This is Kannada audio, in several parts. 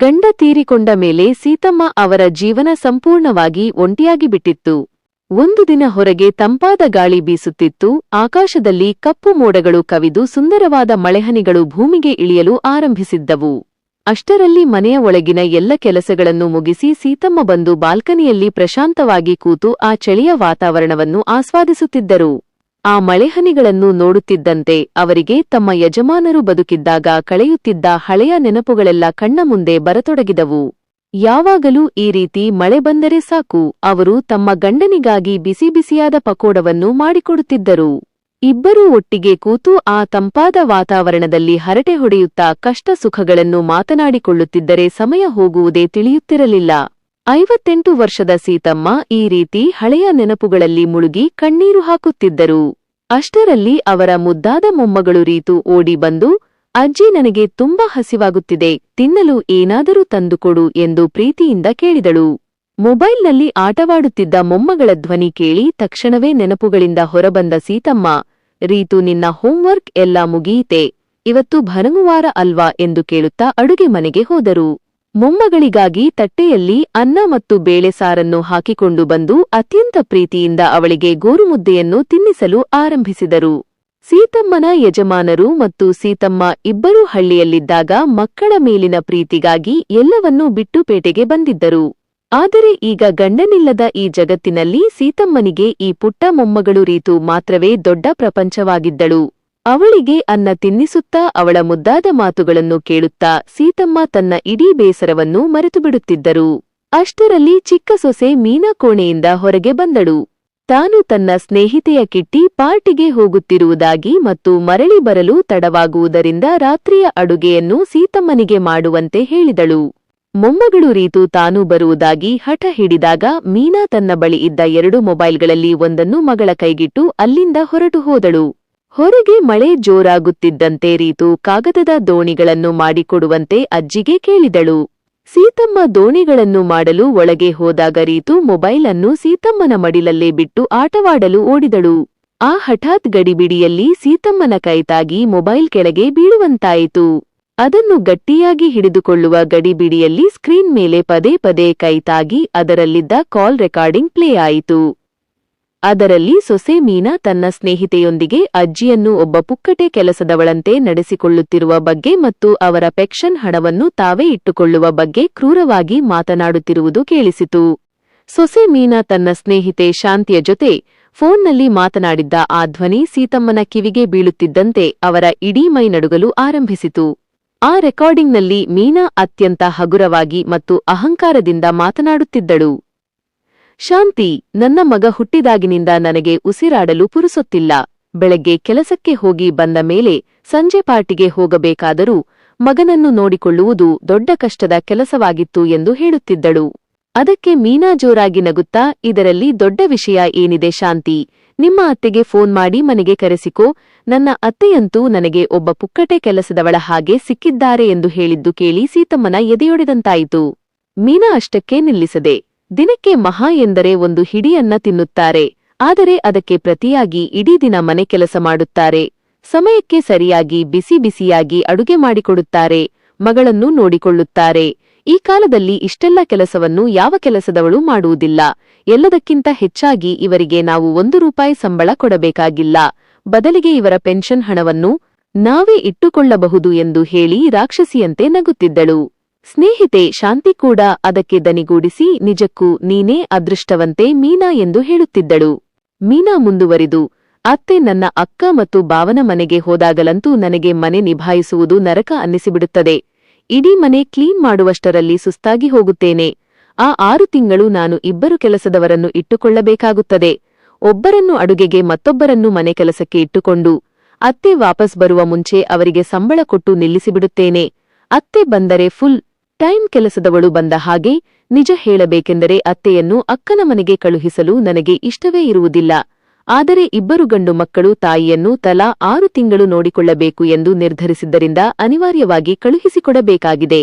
ಗಂಡ ತೀರಿಕೊಂಡ ಮೇಲೆ ಸೀತಮ್ಮ ಅವರ ಜೀವನ ಸಂಪೂರ್ಣವಾಗಿ ಒಂಟಿಯಾಗಿ ಬಿಟ್ಟಿತ್ತು. ಒಂದು ದಿನ ಹೊರಗೆ ತಂಪಾದ ಗಾಳಿ ಬೀಸುತ್ತಿತ್ತು. ಆಕಾಶದಲ್ಲಿ ಕಪ್ಪು ಮೋಡಗಳು ಕವಿದು ಸುಂದರವಾದ ಮಳೆಹನಿಗಳು ಭೂಮಿಗೆ ಇಳಿಯಲು ಆರಂಭಿಸಿದ್ದವು. ಅಷ್ಟರಲ್ಲಿ ಮನೆಯ ಒಳಗಿನ ಎಲ್ಲ ಕೆಲಸಗಳನ್ನು ಮುಗಿಸಿ ಸೀತಮ್ಮ ಬಂದು ಬಾಲ್ಕನಿಯಲ್ಲಿ ಪ್ರಶಾಂತವಾಗಿ ಕೂತು ಆ ಚಳಿಯ ವಾತಾವರಣವನ್ನು ಆಸ್ವಾದಿಸುತ್ತಿದ್ದರು. ಆ ಮಳೆಹನಿಗಳನ್ನು ನೋಡುತ್ತಿದ್ದಂತೆ ಅವರಿಗೆ ತಮ್ಮ ಯಜಮಾನರು ಬದುಕಿದ್ದಾಗ ಕಳೆಯುತ್ತಿದ್ದ ಹಳೆಯ ನೆನಪುಗಳೆಲ್ಲ ಕಣ್ಣ ಮುಂದೆ ಬರತೊಡಗಿದವು. ಯಾವಾಗಲೂ ಈ ರೀತಿ ಮಳೆ ಬಂದರೆ ಸಾಕು, ಅವರು ತಮ್ಮ ಗಂಡನಿಗಾಗಿ ಬಿಸಿ ಬಿಸಿಯಾದ ಪಕೋಡವನ್ನು ಮಾಡಿಕೊಡುತ್ತಿದ್ದರು. ಇಬ್ಬರೂ ಒಟ್ಟಿಗೆ ಕೂತು ಆ ತಂಪಾದ ವಾತಾವರಣದಲ್ಲಿ ಹರಟೆ ಹೊಡೆಯುತ್ತಾ ಕಷ್ಟ ಸುಖಗಳನ್ನು ಮಾತನಾಡಿಕೊಳ್ಳುತ್ತಿದ್ದರೆ ಸಮಯ ಹೋಗುವುದೇ ತಿಳಿಯುತ್ತಿರಲಿಲ್ಲ. 58 ವರ್ಷದ ಸೀತಮ್ಮ ಈ ರೀತಿ ಹಳೆಯ ನೆನಪುಗಳಲ್ಲಿ ಮುಳುಗಿ ಕಣ್ಣೀರು ಹಾಕುತ್ತಿದ್ದರು. ಅಷ್ಟರಲ್ಲಿ ಅವರ ಮುದ್ದಾದ ಮೊಮ್ಮಗಳು ರೀತು ಓಡಿ ಬಂದು, ಅಜ್ಜಿ, ನನಗೆ ತುಂಬಾ ಹಸಿವಾಗುತ್ತಿದೆ, ತಿನ್ನಲು ಏನಾದರೂ ತಂದುಕೊಡು ಎಂದು ಪ್ರೀತಿಯಿಂದ ಕೇಳಿದಳು. ಮೊಬೈಲ್ನಲ್ಲಿ ಆಟವಾಡುತ್ತಿದ್ದ ಮೊಮ್ಮಗಳ ಧ್ವನಿ ಕೇಳಿ ತಕ್ಷಣವೇ ನೆನಪುಗಳಿಂದ ಹೊರಬಂದ ಸೀತಮ್ಮ, ರೀತು, ನಿನ್ನ ಹೋಂವರ್ಕ್ ಎಲ್ಲ ಮುಗಿಯಿತೆ, ಇವತ್ತು ಭಾನುವಾರ ಅಲ್ವಾ ಎಂದು ಕೇಳುತ್ತಾ ಅಡುಗೆ ಮನೆಗೆ ಹೋದರು. ಮೊಮ್ಮಗಳಿಗಾಗಿ ತಟ್ಟೆಯಲ್ಲಿ ಅನ್ನ ಮತ್ತು ಬೇಳೆ ಸಾರನ್ನು ಹಾಕಿಕೊಂಡು ಬಂದು ಅತ್ಯಂತ ಪ್ರೀತಿಯಿಂದ ಅವಳಿಗೆ ಗೋರುಮುದ್ದೆಯನ್ನು ತಿನ್ನಿಸಲು ಆರಂಭಿಸಿದರು. ಸೀತಮ್ಮನ ಯಜಮಾನರು ಮತ್ತು ಸೀತಮ್ಮ ಇಬ್ಬರೂ ಹಳ್ಳಿಯಲ್ಲಿದ್ದಾಗ ಮಕ್ಕಳ ಮೇಲಿನ ಪ್ರೀತಿಗಾಗಿ ಎಲ್ಲವನ್ನೂ ಬಿಟ್ಟು ಪೇಟೆಗೆ ಬಂದಿದ್ದರು. ಆದರೆ ಈಗ ಗಂಡನಿಲ್ಲದ ಈ ಜಗತ್ತಿನಲ್ಲಿ ಸೀತಮ್ಮನಿಗೆ ಈ ಪುಟ್ಟ ಮೊಮ್ಮಗಳು ರೀತು ಮಾತ್ರವೇ ದೊಡ್ಡ ಪ್ರಪಂಚವಾಗಿದ್ದಳು. ಅವಳಿಗೆ ಅನ್ನ ತಿನ್ನಿಸುತ್ತಾ ಅವಳ ಮುದ್ದಾದ ಮಾತುಗಳನ್ನು ಕೇಳುತ್ತಾ ಸೀತಮ್ಮ ತನ್ನ ಇಡೀ ಬೇಸರವನ್ನು ಮರೆತುಬಿಡುತ್ತಿದ್ದರು. ಅಷ್ಟರಲ್ಲಿ ಚಿಕ್ಕ ಸೊಸೆ ಮೀನಾ ಕೋಣೆಯಿಂದ ಹೊರಗೆ ಬಂದಳು. ತಾನು ತನ್ನ ಸ್ನೇಹಿತೆಯ ಕಿಟ್ಟಿ ಪಾರ್ಟಿಗೆ ಹೋಗುತ್ತಿರುವುದಾಗಿ ಮತ್ತು ಮರಳಿ ಬರಲು ತಡವಾಗುವುದರಿಂದ ರಾತ್ರಿಯ ಅಡುಗೆಯನ್ನು ಸೀತಮ್ಮನಿಗೆ ಮಾಡುವಂತೆ ಹೇಳಿದಳು. ಮೊಮ್ಮಗಳು ರೀತು ತಾನೂ ಬರುವುದಾಗಿ ಹಠ ಹಿಡಿದಾಗ ಮೀನಾ ತನ್ನ ಬಳಿ ಇದ್ದ 2 ಮೊಬೈಲ್ಗಳಲ್ಲಿ ಒಂದನ್ನು ಮಗಳ ಕೈಗಿಟ್ಟು ಅಲ್ಲಿಂದ ಹೊರಟು ಹೋದಳು. ಹೊರಗೆ ಮಳೆ ಜೋರಾಗುತ್ತಿದ್ದಂತೆ ರೀತು ಕಾಗದದ ದೋಣಿಗಳನ್ನು ಮಾಡಿಕೊಡುವಂತೆ ಅಜ್ಜಿಗೆ ಕೇಳಿದಳು. ಸೀತಮ್ಮ ದೋಣಿಗಳನ್ನು ಮಾಡಲು ಒಳಗೆ ಹೋದಾಗ ರೀತು ಮೊಬೈಲ್ ಅನ್ನು ಸೀತಮ್ಮನ ಮಡಿಲಲ್ಲೇ ಬಿಟ್ಟು ಆಟವಾಡಲು ಓಡಿದಳು. ಆ ಹಠಾತ್ ಗಡಿಬಿಡಿಯಲ್ಲಿ ಸೀತಮ್ಮನ ಕೈತಾಗಿ ಮೊಬೈಲ್ ಕೆಳಗೆ ಬೀಳುವಂತಾಯಿತು. ಅದನ್ನು ಗಟ್ಟಿಯಾಗಿ ಹಿಡಿದುಕೊಳ್ಳುವ ಗಡಿಬಿಡಿಯಲ್ಲಿ ಸ್ಕ್ರೀನ್ ಮೇಲೆ ಪದೇ ಪದೇ ಕೈತಾಗಿ ಅದರಲ್ಲಿದ್ದ ಕಾಲ್ ರೆಕಾರ್ಡಿಂಗ್ ಪ್ಲೇ ಆಯಿತು. ಅದರಲ್ಲಿ ಸೊಸೆ ಮೀನಾ ತನ್ನ ಸ್ನೇಹಿತೆಯೊಂದಿಗೆ ಅಜ್ಜಿಯನ್ನು ಒಬ್ಬ ಪುಕ್ಕಟೆ ಕೆಲಸದವಳಂತೆ ನಡೆಸಿಕೊಳ್ಳುತ್ತಿರುವ ಬಗ್ಗೆ ಮತ್ತು ಅವರ ಪೆನ್ಷನ್ ಹಣವನ್ನು ತಾವೇ ಇಟ್ಟುಕೊಳ್ಳುವ ಬಗ್ಗೆ ಕ್ರೂರವಾಗಿ ಮಾತನಾಡುತ್ತಿರುವುದು ಕೇಳಿಸಿತು. ಸೊಸೆ ಮೀನಾ ತನ್ನ ಸ್ನೇಹಿತೆ ಶಾಂತಿಯ ಜೊತೆ ಫೋನ್ನಲ್ಲಿ ಮಾತನಾಡಿದ್ದ ಆ ಧ್ವನಿ ಸೀತಮ್ಮನ ಕಿವಿಗೆ ಬೀಳುತ್ತಿದ್ದಂತೆ ಅವರ ಇಡೀ ಮೈ ನಡುಗಲು ಆರಂಭಿಸಿತು. ಆ ರೆಕಾರ್ಡಿಂಗ್ನಲ್ಲಿ ಮೀನಾ ಅತ್ಯಂತ ಹಗುರವಾಗಿ ಮತ್ತು ಅಹಂಕಾರದಿಂದ ಮಾತನಾಡುತ್ತಿದ್ದಳು. ಶಾಂತಿ, ನನ್ನ ಮಗ ಹುಟ್ಟಿದಾಗಿನಿಂದ ನನಗೆ ಉಸಿರಾಡಲು ಪುರುಸೊತ್ತಿಲ್ಲ. ಬೆಳಗ್ಗೆ ಕೆಲಸಕ್ಕೆ ಹೋಗಿ ಬಂದ ಮೇಲೆ ಸಂಜೆ ಪಾರ್ಟಿಗೆ ಹೋಗಬೇಕಾದರೂ ಮಗನನ್ನು ನೋಡಿಕೊಳ್ಳುವುದು ದೊಡ್ಡ ಕಷ್ಟದ ಕೆಲಸವಾಗಿತ್ತು ಎಂದು ಹೇಳುತ್ತಿದ್ದಳು. ಅದಕ್ಕೆ ಮೀನಾ ಜೋರಾಗಿ ನಗುತ್ತಾ, ಇದರಲ್ಲಿ ದೊಡ್ಡ ವಿಷಯ ಏನಿದೆ ಶಾಂತಿ, ನಿಮ್ಮ ಅತ್ತೆಗೆ ಫೋನ್ ಮಾಡಿ ಮನೆಗೆ ಕರೆಸಿಕೋ, ನನ್ನ ಅತ್ತೆಯಂತೂ ನನಗೆ ಒಬ್ಬ ಪುಕ್ಕಟೆ ಕೆಲಸದವಳ ಹಾಗೆ ಸಿಕ್ಕಿದ್ದಾರೆ ಎಂದು ಹೇಳಿದ್ದು ಕೇಳಿ ಸೀತಮ್ಮನ ಎದೆಯೊಡೆದಂತಾಯಿತು. ಮೀನಾ ಅಷ್ಟಕ್ಕೆ ನಿಲ್ಲಿಸದೆ, ದಿನಕ್ಕೆ ಮಹಾ ಎಂದರೆ ಒಂದು ಹಿಡಿಯನ್ನ ತಿನ್ನುತ್ತಾರೆ, ಆದರೆ ಅದಕ್ಕೆ ಪ್ರತಿಯಾಗಿ ಇಡೀ ದಿನ ಮನೆ ಕೆಲಸ ಮಾಡುತ್ತಾರೆ, ಸಮಯಕ್ಕೆ ಸರಿಯಾಗಿ ಬಿಸಿ ಬಿಸಿಯಾಗಿ ಅಡುಗೆ ಮಾಡಿಕೊಡುತ್ತಾರೆ, ಮಗಳನ್ನು ನೋಡಿಕೊಳ್ಳುತ್ತಾರೆ. ಈ ಕಾಲದಲ್ಲಿ ಇಷ್ಟೆಲ್ಲ ಕೆಲಸವನ್ನು ಯಾವ ಕೆಲಸದವಳು ಮಾಡುವುದಿಲ್ಲ. ಎಲ್ಲದಕ್ಕಿಂತ ಹೆಚ್ಚಾಗಿ ಇವರಿಗೆ ನಾವು 1 ರೂಪಾಯಿ ಸಂಬಳ ಕೊಡಬೇಕಾಗಿಲ್ಲ, ಬದಲಿಗೆ ಇವರ ಪೆನ್ಷನ್ ಹಣವನ್ನು ನಾವೇ ಇಟ್ಟುಕೊಳ್ಳಬಹುದು ಎಂದು ಹೇಳಿ ರಾಕ್ಷಸಿಯಂತೆ ನಗುತ್ತಿದ್ದಳು. ಸ್ನೇಹಿತೆ ಶಾಂತಿ ಕೂಡ ಅದಕ್ಕೆ ದನಿಗೂಡಿಸಿ, ನಿಜಕ್ಕೂ ನೀನೇ ಅದೃಷ್ಟವಂತೆ ಮೀನಾ ಎಂದು ಹೇಳುತ್ತಿದ್ದಳು. ಮೀನಾ ಮುಂದುವರಿದು, ಅತ್ತೆ, ನನ್ನ ಅಕ್ಕ ಮತ್ತು ಬಾವನ ಮನೆಗೆ ಹೋದಾಗಲಂತೂ ನನಗೆ ಮನೆ ನಿಭಾಯಿಸುವುದು ನರಕ ಅನ್ನಿಸಿಬಿಡುತ್ತದೆ. ಇಡೀ ಮನೆ ಕ್ಲೀನ್ ಮಾಡುವಷ್ಟರಲ್ಲಿ ಸುಸ್ತಾಗಿ ಹೋಗುತ್ತೇನೆ. ಆ 6 ತಿಂಗಳು ನಾನು 2 ಕೆಲಸದವರನ್ನು ಇಟ್ಟುಕೊಳ್ಳಬೇಕಾಗುತ್ತದೆ. ಒಬ್ಬರನ್ನು ಅಡುಗೆಗೆ ಮತ್ತೊಬ್ಬರನ್ನು ಮನೆ ಕೆಲಸಕ್ಕೆ ಇಟ್ಟುಕೊಂಡು ಅತ್ತೆ ವಾಪಸ್ ಬರುವ ಮುಂಚೆ ಅವರಿಗೆ ಸಂಬಳ ಕೊಟ್ಟು ನಿಲ್ಲಿಸಿಬಿಡುತ್ತೇನೆ. ಅತ್ತೆ ಬಂದರೆ ಫುಲ್ ಟೈಮ್ ಕೆಲಸದವಳು ಬಂದ ಹಾಗೆ. ನಿಜ ಹೇಳಬೇಕೆಂದರೆ ಅತ್ತೆಯನ್ನು ಅಕ್ಕನ ಮನೆಗೆ ಕಳುಹಿಸಲು ನನಗೆ ಇಷ್ಟವೇ ಇರುವುದಿಲ್ಲ. ಆದರೆ 2 ಗಂಡು ಮಕ್ಕಳು ತಾಯಿಯನ್ನು ತಲಾ 6 ತಿಂಗಳು ನೋಡಿಕೊಳ್ಳಬೇಕು ಎಂದು ನಿರ್ಧರಿಸಿದ್ದರಿಂದ ಅನಿವಾರ್ಯವಾಗಿ ಕಳುಹಿಸಿಕೊಡಬೇಕಾಗಿದೆ.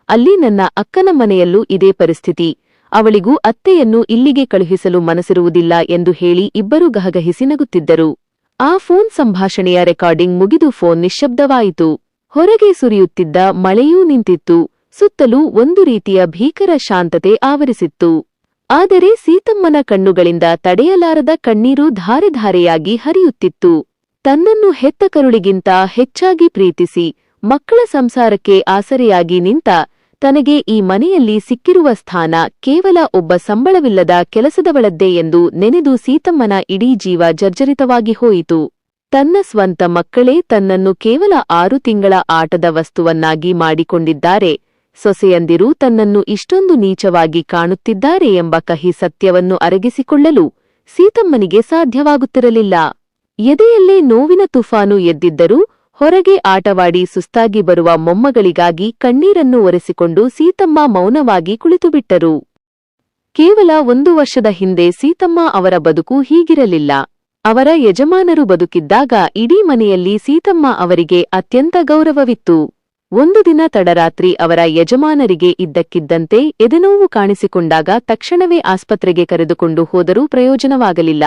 ಅಲ್ಲಿ ನನ್ನ ಅಕ್ಕನ ಮನೆಯಲ್ಲೂ ಇದೇ ಪರಿಸ್ಥಿತಿ. ಅವಳಿಗೂ ಅತ್ತೆಯನ್ನು ಇಲ್ಲಿಗೆ ಕಳುಹಿಸಲು ಮನಸ್ಸಿರುವುದಿಲ್ಲ ಎಂದು ಹೇಳಿ 2 ಗಹಗಹಿಸಿ ನಗುತ್ತಿದ್ದರು. ಆ ಫೋನ್ ಸಂಭಾಷಣೆಯ ರೆಕಾರ್ಡಿಂಗ್ ಮುಗಿದು ಫೋನ್ ನಿಶ್ಶಬ್ದವಾಯಿತು. ಹೊರಗೆ ಸುರಿಯುತ್ತಿದ್ದ ಮಳೆಯೂ ನಿಂತಿತ್ತು. ಸುತ್ತಲೂ ಒಂದು ರೀತಿಯ ಭೀಕರ ಶಾಂತತೆ ಆವರಿಸಿತ್ತು. ಆದರೆ ಸೀತಮ್ಮನ ಕಣ್ಣುಗಳಿಂದ ತಡೆಯಲಾರದ ಕಣ್ಣೀರು ಧಾರೆಧಾರೆಯಾಗಿ ಹರಿಯುತ್ತಿತ್ತು. ತನ್ನನ್ನು ಹೆತ್ತ ಕರುಳಿಗಿಂತ ಹೆಚ್ಚಾಗಿ ಪ್ರೀತಿಸಿ ಮಕ್ಕಳ ಸಂಸಾರಕ್ಕೆ ಆಸರೆಯಾಗಿ ನಿಂತ ತನಗೆ ಈ ಮನೆಯಲ್ಲಿ ಸಿಕ್ಕಿರುವ ಸ್ಥಾನ ಕೇವಲ ಒಬ್ಬ ಸಂಬಳವಿಲ್ಲದ ಕೆಲಸದವಳದ್ದೇ ಎಂದು ನೆನೆದು ಸೀತಮ್ಮನ ಇಡೀ ಜೀವ ಜರ್ಜರಿತವಾಗಿ ಹೋಯಿತು. ತನ್ನ ಸ್ವಂತ ಮಕ್ಕಳೇ ತನ್ನನ್ನು ಕೇವಲ 6 ತಿಂಗಳ ಆಟದ ವಸ್ತುವನ್ನಾಗಿ ಮಾಡಿಕೊಂಡಿದ್ದಾರೆ, ಸೊಸೆಯಂದಿರು ತನ್ನನ್ನು ಇಷ್ಟೊಂದು ನೀಚವಾಗಿ ಕಾಣುತ್ತಿದ್ದಾರೆ ಎಂಬ ಕಹಿ ಸತ್ಯವನ್ನು ಅರಗಿಸಿಕೊಳ್ಳಲು ಸೀತಮ್ಮನಿಗೆ ಸಾಧ್ಯವಾಗುತ್ತಿರಲಿಲ್ಲ. ಎದೆಯಲ್ಲೇ ನೋವಿನ ತುಫಾನು ಎದ್ದಿದ್ದರೂ ಹೊರಗೆ ಆಟವಾಡಿ ಸುಸ್ತಾಗಿ ಬರುವ ಮೊಮ್ಮಗಳಿಗಾಗಿ ಕಣ್ಣೀರನ್ನು ಒರೆಸಿಕೊಂಡು ಸೀತಮ್ಮ ಮೌನವಾಗಿ ಕುಳಿತುಬಿಟ್ಟರು. ಕೇವಲ 1 ವರ್ಷದ ಹಿಂದೆ ಸೀತಮ್ಮ ಅವರ ಬದುಕು ಹೀಗಿರಲಿಲ್ಲ. ಅವರ ಯಜಮಾನರು ಬದುಕಿದ್ದಾಗ ಇಡೀ ಮನೆಯಲ್ಲಿ ಸೀತಮ್ಮ ಅವರಿಗೆ ಅತ್ಯಂತ ಗೌರವವಿತ್ತು. ಒಂದು ದಿನ ತಡರಾತ್ರಿ ಅವರ ಯಜಮಾನರಿಗೆ ಇದ್ದಕ್ಕಿದ್ದಂತೆ ಎದೆನೋವು ಕಾಣಿಸಿಕೊಂಡಾಗ ತಕ್ಷಣವೇ ಆಸ್ಪತ್ರೆಗೆ ಕರೆದುಕೊಂಡು ಹೋದರೂ ಪ್ರಯೋಜನವಾಗಲಿಲ್ಲ.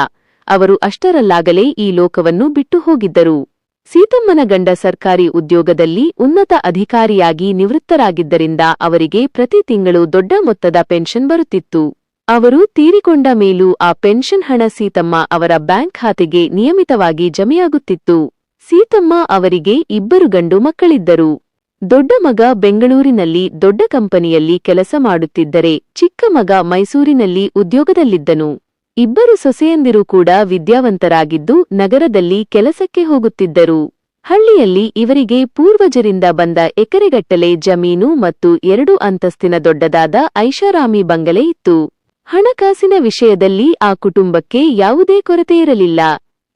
ಅವರು ಅಷ್ಟರಲ್ಲಾಗಲೇ ಈ ಲೋಕವನ್ನು ಬಿಟ್ಟು ಹೋಗಿದ್ದರು. ಸೀತಮ್ಮನ ಗಂಡ ಸರ್ಕಾರಿ ಉದ್ಯೋಗದಲ್ಲಿ ಉನ್ನತ ಅಧಿಕಾರಿಯಾಗಿ ನಿವೃತ್ತರಾಗಿದ್ದರಿಂದ ಅವರಿಗೆ ಪ್ರತಿ ತಿಂಗಳು ದೊಡ್ಡ ಮೊತ್ತದ ಪೆನ್ಷನ್ ಬರುತ್ತಿತ್ತು. ಅವರು ತೀರಿಕೊಂಡ ಮೇಲೂ ಆ ಪೆನ್ಷನ್ ಹಣ ಸೀತಮ್ಮ ಅವರ ಬ್ಯಾಂಕ್ ಖಾತೆಗೆ ನಿಯಮಿತವಾಗಿ ಜಮೆಯಾಗುತ್ತಿತ್ತು. ಸೀತಮ್ಮ ಅವರಿಗೆ 2 ಗಂಡು ಮಕ್ಕಳಿದ್ದರು. ದೊಡ್ಡ ಮಗ ಬೆಂಗಳೂರಿನಲ್ಲಿ ದೊಡ್ಡ ಕಂಪನಿಯಲ್ಲಿ ಕೆಲಸ ಮಾಡುತ್ತಿದ್ದರೆ ಚಿಕ್ಕ ಮಗ ಮೈಸೂರಿನಲ್ಲಿ ಉದ್ಯೋಗದಲ್ಲಿದ್ದನು. 2 ಸೊಸೆಯಂದಿರು ಕೂಡ ವಿದ್ಯಾವಂತರಾಗಿದ್ದು ನಗರದಲ್ಲಿ ಕೆಲಸಕ್ಕೆ ಹೋಗುತ್ತಿದ್ದರು. ಹಳ್ಳಿಯಲ್ಲಿ ಇವರಿಗೆ ಪೂರ್ವಜರಿಂದ ಬಂದ ಎಕರೆಗಟ್ಟಲೆ ಜಮೀನು ಮತ್ತು 2 ಅಂತಸ್ತಿನ ದೊಡ್ಡದಾದ ಐಷಾರಾಮಿ ಬಂಗಲೆ ಇತ್ತು. ಹಣಕಾಸಿನ ವಿಷಯದಲ್ಲಿ ಆ ಕುಟುಂಬಕ್ಕೆ ಯಾವುದೇ ಕೊರತೆಯಿರಲಿಲ್ಲ.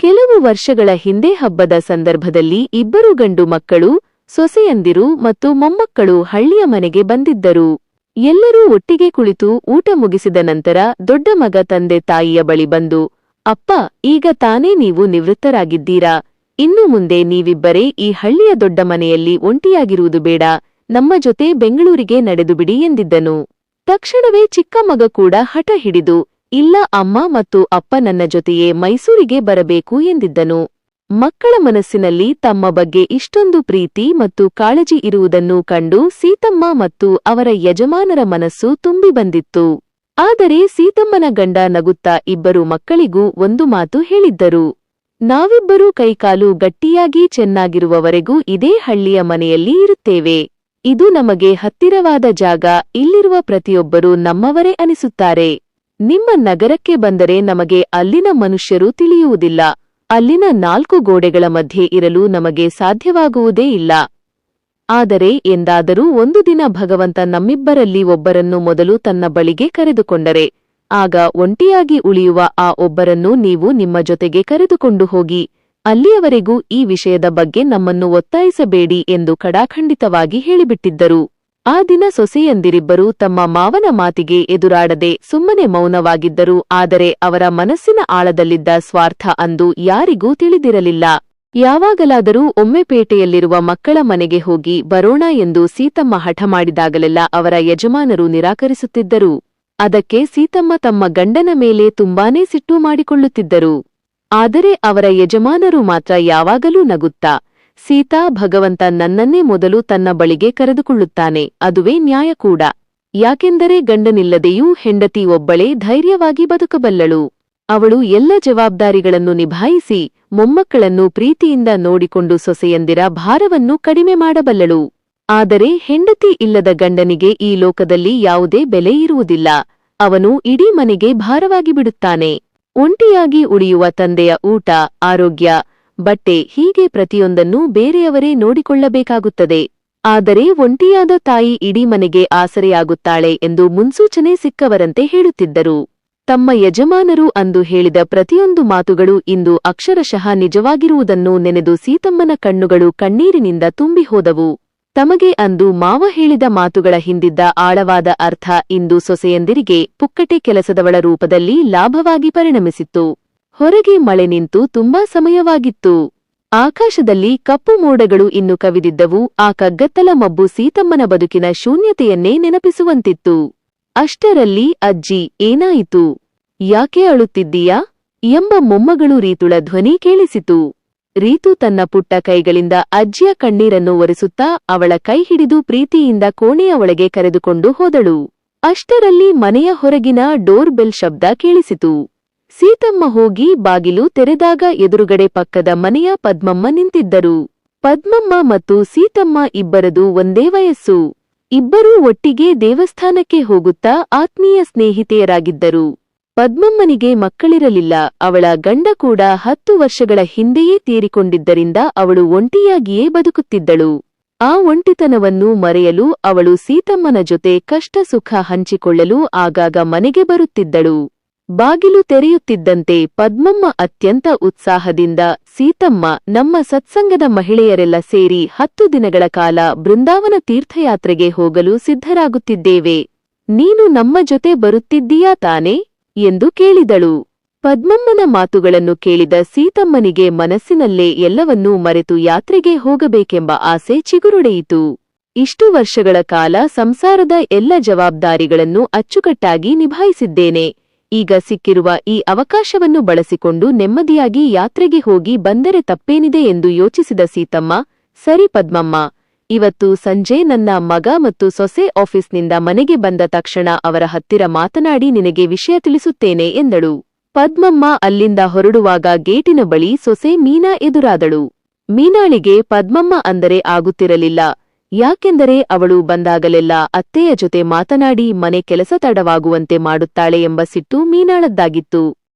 ಕೆಲವು ವರ್ಷಗಳ ಹಿಂದೆ ಹಬ್ಬದ ಸಂದರ್ಭದಲ್ಲಿ 2 ಗಂಡು ಮಕ್ಕಳು, ಸೊಸೆಯಂದಿರು ಮತ್ತು ಮೊಮ್ಮಕ್ಕಳು ಹಳ್ಳಿಯ ಮನೆಗೆ ಬಂದಿದ್ದರು. ಎಲ್ಲರೂ ಒಟ್ಟಿಗೆ ಕುಳಿತು ಊಟ ಮುಗಿಸಿದ ನಂತರ ದೊಡ್ಡ ಮಗ ತಂದೆ ತಾಯಿಯ ಬಳಿ ಬಂದು, ಅಪ್ಪ, ಈಗ ತಾನೇ ನೀವು ನಿವೃತ್ತರಾಗಿದ್ದೀರಾ, ಇನ್ನು ಮುಂದೆ ನೀವಿಬ್ಬರೇ ಈ ಹಳ್ಳಿಯ ದೊಡ್ಡ ಮನೆಯಲ್ಲಿ ಒಂಟಿಯಾಗಿರುವುದು ಬೇಡ, ನಮ್ಮ ಜೊತೆ ಬೆಂಗಳೂರಿಗೆ ನಡೆದುಬಿಡಿ ಎಂದಿದ್ದನು. ತಕ್ಷಣವೇ ಚಿಕ್ಕ ಮಗ ಕೂಡ ಹಠ ಹಿಡಿದು, ಇಲ್ಲ ಅಮ್ಮ ಮತ್ತು ಅಪ್ಪ ನನ್ನ ಜೊತೆಯೇ ಮೈಸೂರಿಗೆ ಬರಬೇಕು ಎಂದಿದ್ದನು. ಮಕ್ಕಳ ಮನಸ್ಸಿನಲ್ಲಿ ತಮ್ಮ ಬಗ್ಗೆ ಇಷ್ಟೊಂದು ಪ್ರೀತಿ ಮತ್ತು ಕಾಳಜಿ ಇರುವುದನ್ನು ಕಂಡು ಸೀತಮ್ಮ ಮತ್ತು ಅವರ ಯಜಮಾನರ ಮನಸ್ಸು ತುಂಬಿ ಬಂದಿತ್ತು. ಆದರೆ ಸೀತಮ್ಮನ ಗಂಡ ನಗುತ್ತಾ 2 ಮಕ್ಕಳಿಗೂ ಒಂದು ಮಾತು ಹೇಳಿದ್ದರು. ನಾವಿಬ್ಬರೂ ಕೈಕಾಲು ಗಟ್ಟಿಯಾಗಿ ಚೆನ್ನಾಗಿರುವವರೆಗೂ ಇದೇ ಹಳ್ಳಿಯ ಮನೆಯಲ್ಲಿ ಇರುತ್ತೇವೆ. ಇದು ನಮಗೆ ಹತ್ತಿರವಾದ ಜಾಗ, ಇಲ್ಲಿರುವ ಪ್ರತಿಯೊಬ್ಬರೂ ನಮ್ಮವರೇ ಅನಿಸುತ್ತಾರೆ. ನಿಮ್ಮ ನಗರಕ್ಕೆ ಬಂದರೆ ನಮಗೆ ಅಲ್ಲಿನ ಮನುಷ್ಯರು ತಿಳಿಯುವುದಿಲ್ಲ, ಅಲ್ಲಿನ 4 ಗೋಡೆಗಳ ಮಧ್ಯೆ ಇರಲು ನಮಗೆ ಸಾಧ್ಯವಾಗುವುದೇ ಇಲ್ಲ. ಆದರೆ ಎಂದಾದರೂ ಒಂದು ದಿನ ಭಗವಂತ ನಮ್ಮಿಬ್ಬರಲ್ಲಿ ಒಬ್ಬರನ್ನು ಮೊದಲು ತನ್ನ ಬಳಿಗೆ ಕರೆದುಕೊಂಡರೆ, ಆಗ ಒಂಟಿಯಾಗಿ ಉಳಿಯುವ ಆ ಒಬ್ಬರನ್ನು ನೀವು ನಿಮ್ಮ ಜೊತೆಗೆ ಕರೆದುಕೊಂಡು ಹೋಗಿ, ಅಲ್ಲಿಯವರೆಗೂ ಈ ವಿಷಯದ ಬಗ್ಗೆ ನಮ್ಮನ್ನು ಒತ್ತಾಯಿಸಬೇಡಿ ಎಂದು ಖಡಾಖಂಡಿತವಾಗಿ ಹೇಳಿಬಿಟ್ಟಿದ್ದರು. ಆ ದಿನ ಸೊಸೆಯಂದಿರಿಬ್ಬರೂ ತಮ್ಮ ಮಾವನ ಮಾತಿಗೆ ಎದುರಾಡದೆ ಸುಮ್ಮನೆ ಮೌನವಾಗಿದ್ದರು. ಆದರೆ ಅವರ ಮನಸ್ಸಿನ ಆಳದಲ್ಲಿದ್ದ ಸ್ವಾರ್ಥ ಅಂದು ಯಾರಿಗೂ ತಿಳಿದಿರಲಿಲ್ಲ. ಯಾವಾಗಲಾದರೂ ಒಮ್ಮೆ ಪೇಟೆಯಲ್ಲಿರುವ ಮಕ್ಕಳ ಮನೆಗೆ ಹೋಗಿ ಬರೋಣ ಎಂದು ಸೀತಮ್ಮ ಹಠ ಮಾಡಿದಾಗಲೆಲ್ಲ ಅವರ ಯಜಮಾನರು ನಿರಾಕರಿಸುತ್ತಿದ್ದರು. ಅದಕ್ಕೆ ಸೀತಮ್ಮ ತಮ್ಮ ಗಂಡನ ಮೇಲೆ ತುಂಬಾನೇ ಸಿಟ್ಟು ಮಾಡಿಕೊಳ್ಳುತ್ತಿದ್ದರು. ಆದರೆ ಅವರ ಯಜಮಾನರು ಮಾತ್ರ ಯಾವಾಗಲೂ ನಗುತ್ತಾ, ಸೀತಾ, ಭಗವಂತ ನನ್ನನ್ನೇ ಮೊದಲು ತನ್ನ ಬಳಿಗೆ ಕರೆದುಕೊಳ್ಳುತ್ತಾನೆ, ಅದುವೇ ನ್ಯಾಯ ಕೂಡ. ಯಾಕೆಂದರೆ ಗಂಡನಿಲ್ಲದೆಯೂ ಹೆಂಡತಿ ಒಬ್ಬಳೇ ಧೈರ್ಯವಾಗಿ ಬದುಕಬಲ್ಲಳು. ಅವಳು ಎಲ್ಲ ಜವಾಬ್ದಾರಿಗಳನ್ನು ನಿಭಾಯಿಸಿ ಮೊಮ್ಮಕ್ಕಳನ್ನು ಪ್ರೀತಿಯಿಂದ ನೋಡಿಕೊಂಡು ಸೊಸೆಯಂದಿರ ಭಾರವನ್ನು ಕಡಿಮೆ ಮಾಡಬಲ್ಲಳು. ಆದರೆ ಹೆಂಡತಿ ಇಲ್ಲದ ಗಂಡನಿಗೆ ಈ ಲೋಕದಲ್ಲಿ ಯಾವುದೇ ಬೆಲೆ ಇರುವುದಿಲ್ಲ. ಅವನು ಇಡೀ ಮನೆಗೆ ಭಾರವಾಗಿ ಬಿಡುತ್ತಾನೆ. ಒಂಟಿಯಾಗಿ ಉಳಿಯುವ ತಂದೆಯ ಊಟ, ಆರೋಗ್ಯ, ಬಟ್ಟೆ ಹೀಗೆ ಪ್ರತಿಯೊಂದನ್ನೂ ಬೇರೆಯವರೇ ನೋಡಿಕೊಳ್ಳಬೇಕಾಗುತ್ತದೆ. ಆದರೆ ಒಂಟಿಯಾದ ತಾಯಿ ಇಡೀ ಮನೆಗೆ ಆಸರೆಯಾಗುತ್ತಾಳೆ ಎಂದು ಮುನ್ಸೂಚನೆ ಸಿಕ್ಕವರಂತೆ ಹೇಳುತ್ತಿದ್ದರು. ತಮ್ಮ ಯಜಮಾನರು ಅಂದು ಹೇಳಿದ ಪ್ರತಿಯೊಂದು ಮಾತುಗಳು ಇಂದು ಅಕ್ಷರಶಃ ನಿಜವಾಗಿರುವುದನ್ನು ನೆನೆದು ಸೀತಮ್ಮನ ಕಣ್ಣುಗಳು ಕಣ್ಣೀರಿನಿಂದ ತುಂಬಿ ಹೋದವು. ತಮಗೆ ಅಂದು ಮಾವ ಹೇಳಿದ ಮಾತುಗಳ ಹಿಂದಿದ್ದ ಆಳವಾದ ಅರ್ಥ ಇಂದು ಸೊಸೆಯಂದಿರಿಗೆ ಪುಕ್ಕಟೆ ಕೆಲಸದವಳ ರೂಪದಲ್ಲಿ ಲಾಭವಾಗಿ ಪರಿಣಮಿಸಿತ್ತು. ಹೊರಗೆ ಮಳೆ ನಿಂತು ತುಂಬಾ ಸಮಯವಾಗಿತ್ತು. ಆಕಾಶದಲ್ಲಿ ಕಪ್ಪು ಮೋಡಗಳು ಇನ್ನು ಕವಿದಿದ್ದವು. ಆ ಕಗ್ಗತ್ತಲ ಮಬ್ಬು ಸೀತಮ್ಮನ ಬದುಕಿನ ಶೂನ್ಯತೆಯನ್ನೇ ನೆನಪಿಸುವಂತಿತ್ತು. ಅಷ್ಟರಲ್ಲಿ ಅಜ್ಜಿ, ಏನಾಯಿತು? ಯಾಕೆ ಅಳುತ್ತಿದ್ದೀಯಾ ಎಂಬ ಮೊಮ್ಮಗಳು ರೀತುಳ ಧ್ವನಿ ಕೇಳಿಸಿತು. ರೀತು ತನ್ನ ಪುಟ್ಟ ಕೈಗಳಿಂದ ಅಜ್ಜಿಯ ಕಣ್ಣೀರನ್ನು ಒರೆಸುತ್ತಾ ಅವಳ ಕೈ ಹಿಡಿದು ಪ್ರೀತಿಯಿಂದ ಕೋಣೆಯ ಒಳಗೆ ಕರೆದುಕೊಂಡು ಹೋದಳು. ಅಷ್ಟರಲ್ಲಿ ಮನೆಯ ಹೊರಗಿನ ಡೋರ್ ಬೆಲ್ ಶಬ್ದ ಕೇಳಿಸಿತು. ಸೀತಮ್ಮ ಹೋಗಿ ಬಾಗಿಲು ತೆರೆದಾಗ ಎದುರುಗಡೆ ಪಕ್ಕದ ಮನೆಯ ಪದ್ಮಮ್ಮ ನಿಂತಿದ್ದರು. ಪದ್ಮಮ್ಮ ಮತ್ತು ಸೀತಮ್ಮ ಇಬ್ಬರದು ಒಂದೇ ವಯಸ್ಸು. ಇಬ್ಬರೂ ಒಟ್ಟಿಗೆ ದೇವಸ್ಥಾನಕ್ಕೆ ಹೋಗುತ್ತಾ ಆತ್ಮೀಯ ಸ್ನೇಹಿತೆಯರಾಗಿದ್ದರು. ಪದ್ಮಮ್ಮನಿಗೆ ಮಕ್ಕಳಿರಲಿಲ್ಲ. ಅವಳ ಗಂಡ ಕೂಡ 10 ವರ್ಷಗಳ ಹಿಂದೆಯೇ ತೀರಿಕೊಂಡಿದ್ದರಿಂದ ಅವಳು ಒಂಟಿಯಾಗಿಯೇ ಬದುಕುತ್ತಿದ್ದಳು. ಆ ಒಂಟಿತನವನ್ನು ಮರೆಯಲು ಅವಳು ಸೀತಮ್ಮನ ಜೊತೆ ಕಷ್ಟ ಸುಖ ಹಂಚಿಕೊಳ್ಳಲು ಆಗಾಗ ಮನೆಗೆ ಬರುತ್ತಿದ್ದಳು. ಬಾಗಿಲು ತೆರೆಯುತ್ತಿದ್ದಂತೆ ಪದ್ಮಮ್ಮ ಅತ್ಯಂತ ಉತ್ಸಾಹದಿಂದ, ಸೀತಮ್ಮ, ನಮ್ಮ ಸತ್ಸಂಗದ ಮಹಿಳೆಯರೆಲ್ಲ ಸೇರಿ 10 ದಿನಗಳ ಕಾಲ ಬೃಂದಾವನ ತೀರ್ಥಯಾತ್ರೆಗೆ ಹೋಗಲು ಸಿದ್ಧರಾಗುತ್ತಿದ್ದೇವೆ. ನೀನು ನಮ್ಮ ಜೊತೆ ಬರುತ್ತಿದ್ದೀಯಾ ತಾನೇ ಎಂದು ಕೇಳಿದಳು. ಪದ್ಮಮ್ಮನ ಮಾತುಗಳನ್ನು ಕೇಳಿದ ಸೀತಮ್ಮನಿಗೆ ಮನಸ್ಸಿನಲ್ಲೇ ಎಲ್ಲವನ್ನೂ ಮರೆತು ಯಾತ್ರೆಗೆ ಹೋಗಬೇಕೆಂಬ ಆಸೆ ಚಿಗುರೊಡೆಯಿತು. ಇಷ್ಟು ವರ್ಷಗಳ ಕಾಲ ಸಂಸಾರದ ಎಲ್ಲ ಜವಾಬ್ದಾರಿಗಳನ್ನು ಅಚ್ಚುಕಟ್ಟಾಗಿ ನಿಭಾಯಿಸಿದ್ದೇನೆ. ಈಗ ಸಿಕ್ಕಿರುವ ಈ ಅವಕಾಶವನ್ನು ಬಳಸಿಕೊಂಡು ನೆಮ್ಮದಿಯಾಗಿ ಯಾತ್ರೆಗೆ ಹೋಗಿ ಬಂದರೆ ತಪ್ಪೇನಿದೆ ಎಂದು ಯೋಚಿಸಿದ ಸೀತಮ್ಮ, ಸರಿ ಪದ್ಮಮ್ಮ, ಇವತ್ತು ಸಂಜೆ ನನ್ನ ಮಗ ಮತ್ತು ಸೊಸೆ ಆಫೀಸ್ನಿಂದ ಮನೆಗೆ ಬಂದ ತಕ್ಷಣ ಅವರ ಹತ್ತಿರ ಮಾತನಾಡಿ ನಿನಗೆ ವಿಷಯ ತಿಳಿಸುತ್ತೇನೆ ಎಂದಳು. ಪದ್ಮಮ್ಮ ಅಲ್ಲಿಂದ ಹೊರಡುವಾಗ ಗೇಟಿನ ಬಳಿ ಸೊಸೆ ಮೀನಾ ಎದುರಾದಳು. ಮೀನಾಳಿಗೆ ಪದ್ಮಮ್ಮ ಅಂದರೆ ಆಗುತ್ತಿರಲಿಲ್ಲ. ಯಾಕೆಂದರೆ ಅವಳು ಬಂದಾಗಲೆಲ್ಲ ಅತ್ತೆಯ ಜೊತೆ ಮಾತನಾಡಿ ಮನೆ ಕೆಲಸ ತಡವಾಗುವಂತೆ ಮಾಡುತ್ತಾಳೆ ಎಂಬ ಸಿಟ್ಟು ಮೀನಾಳದ್ದಾಗಿತ್ತು.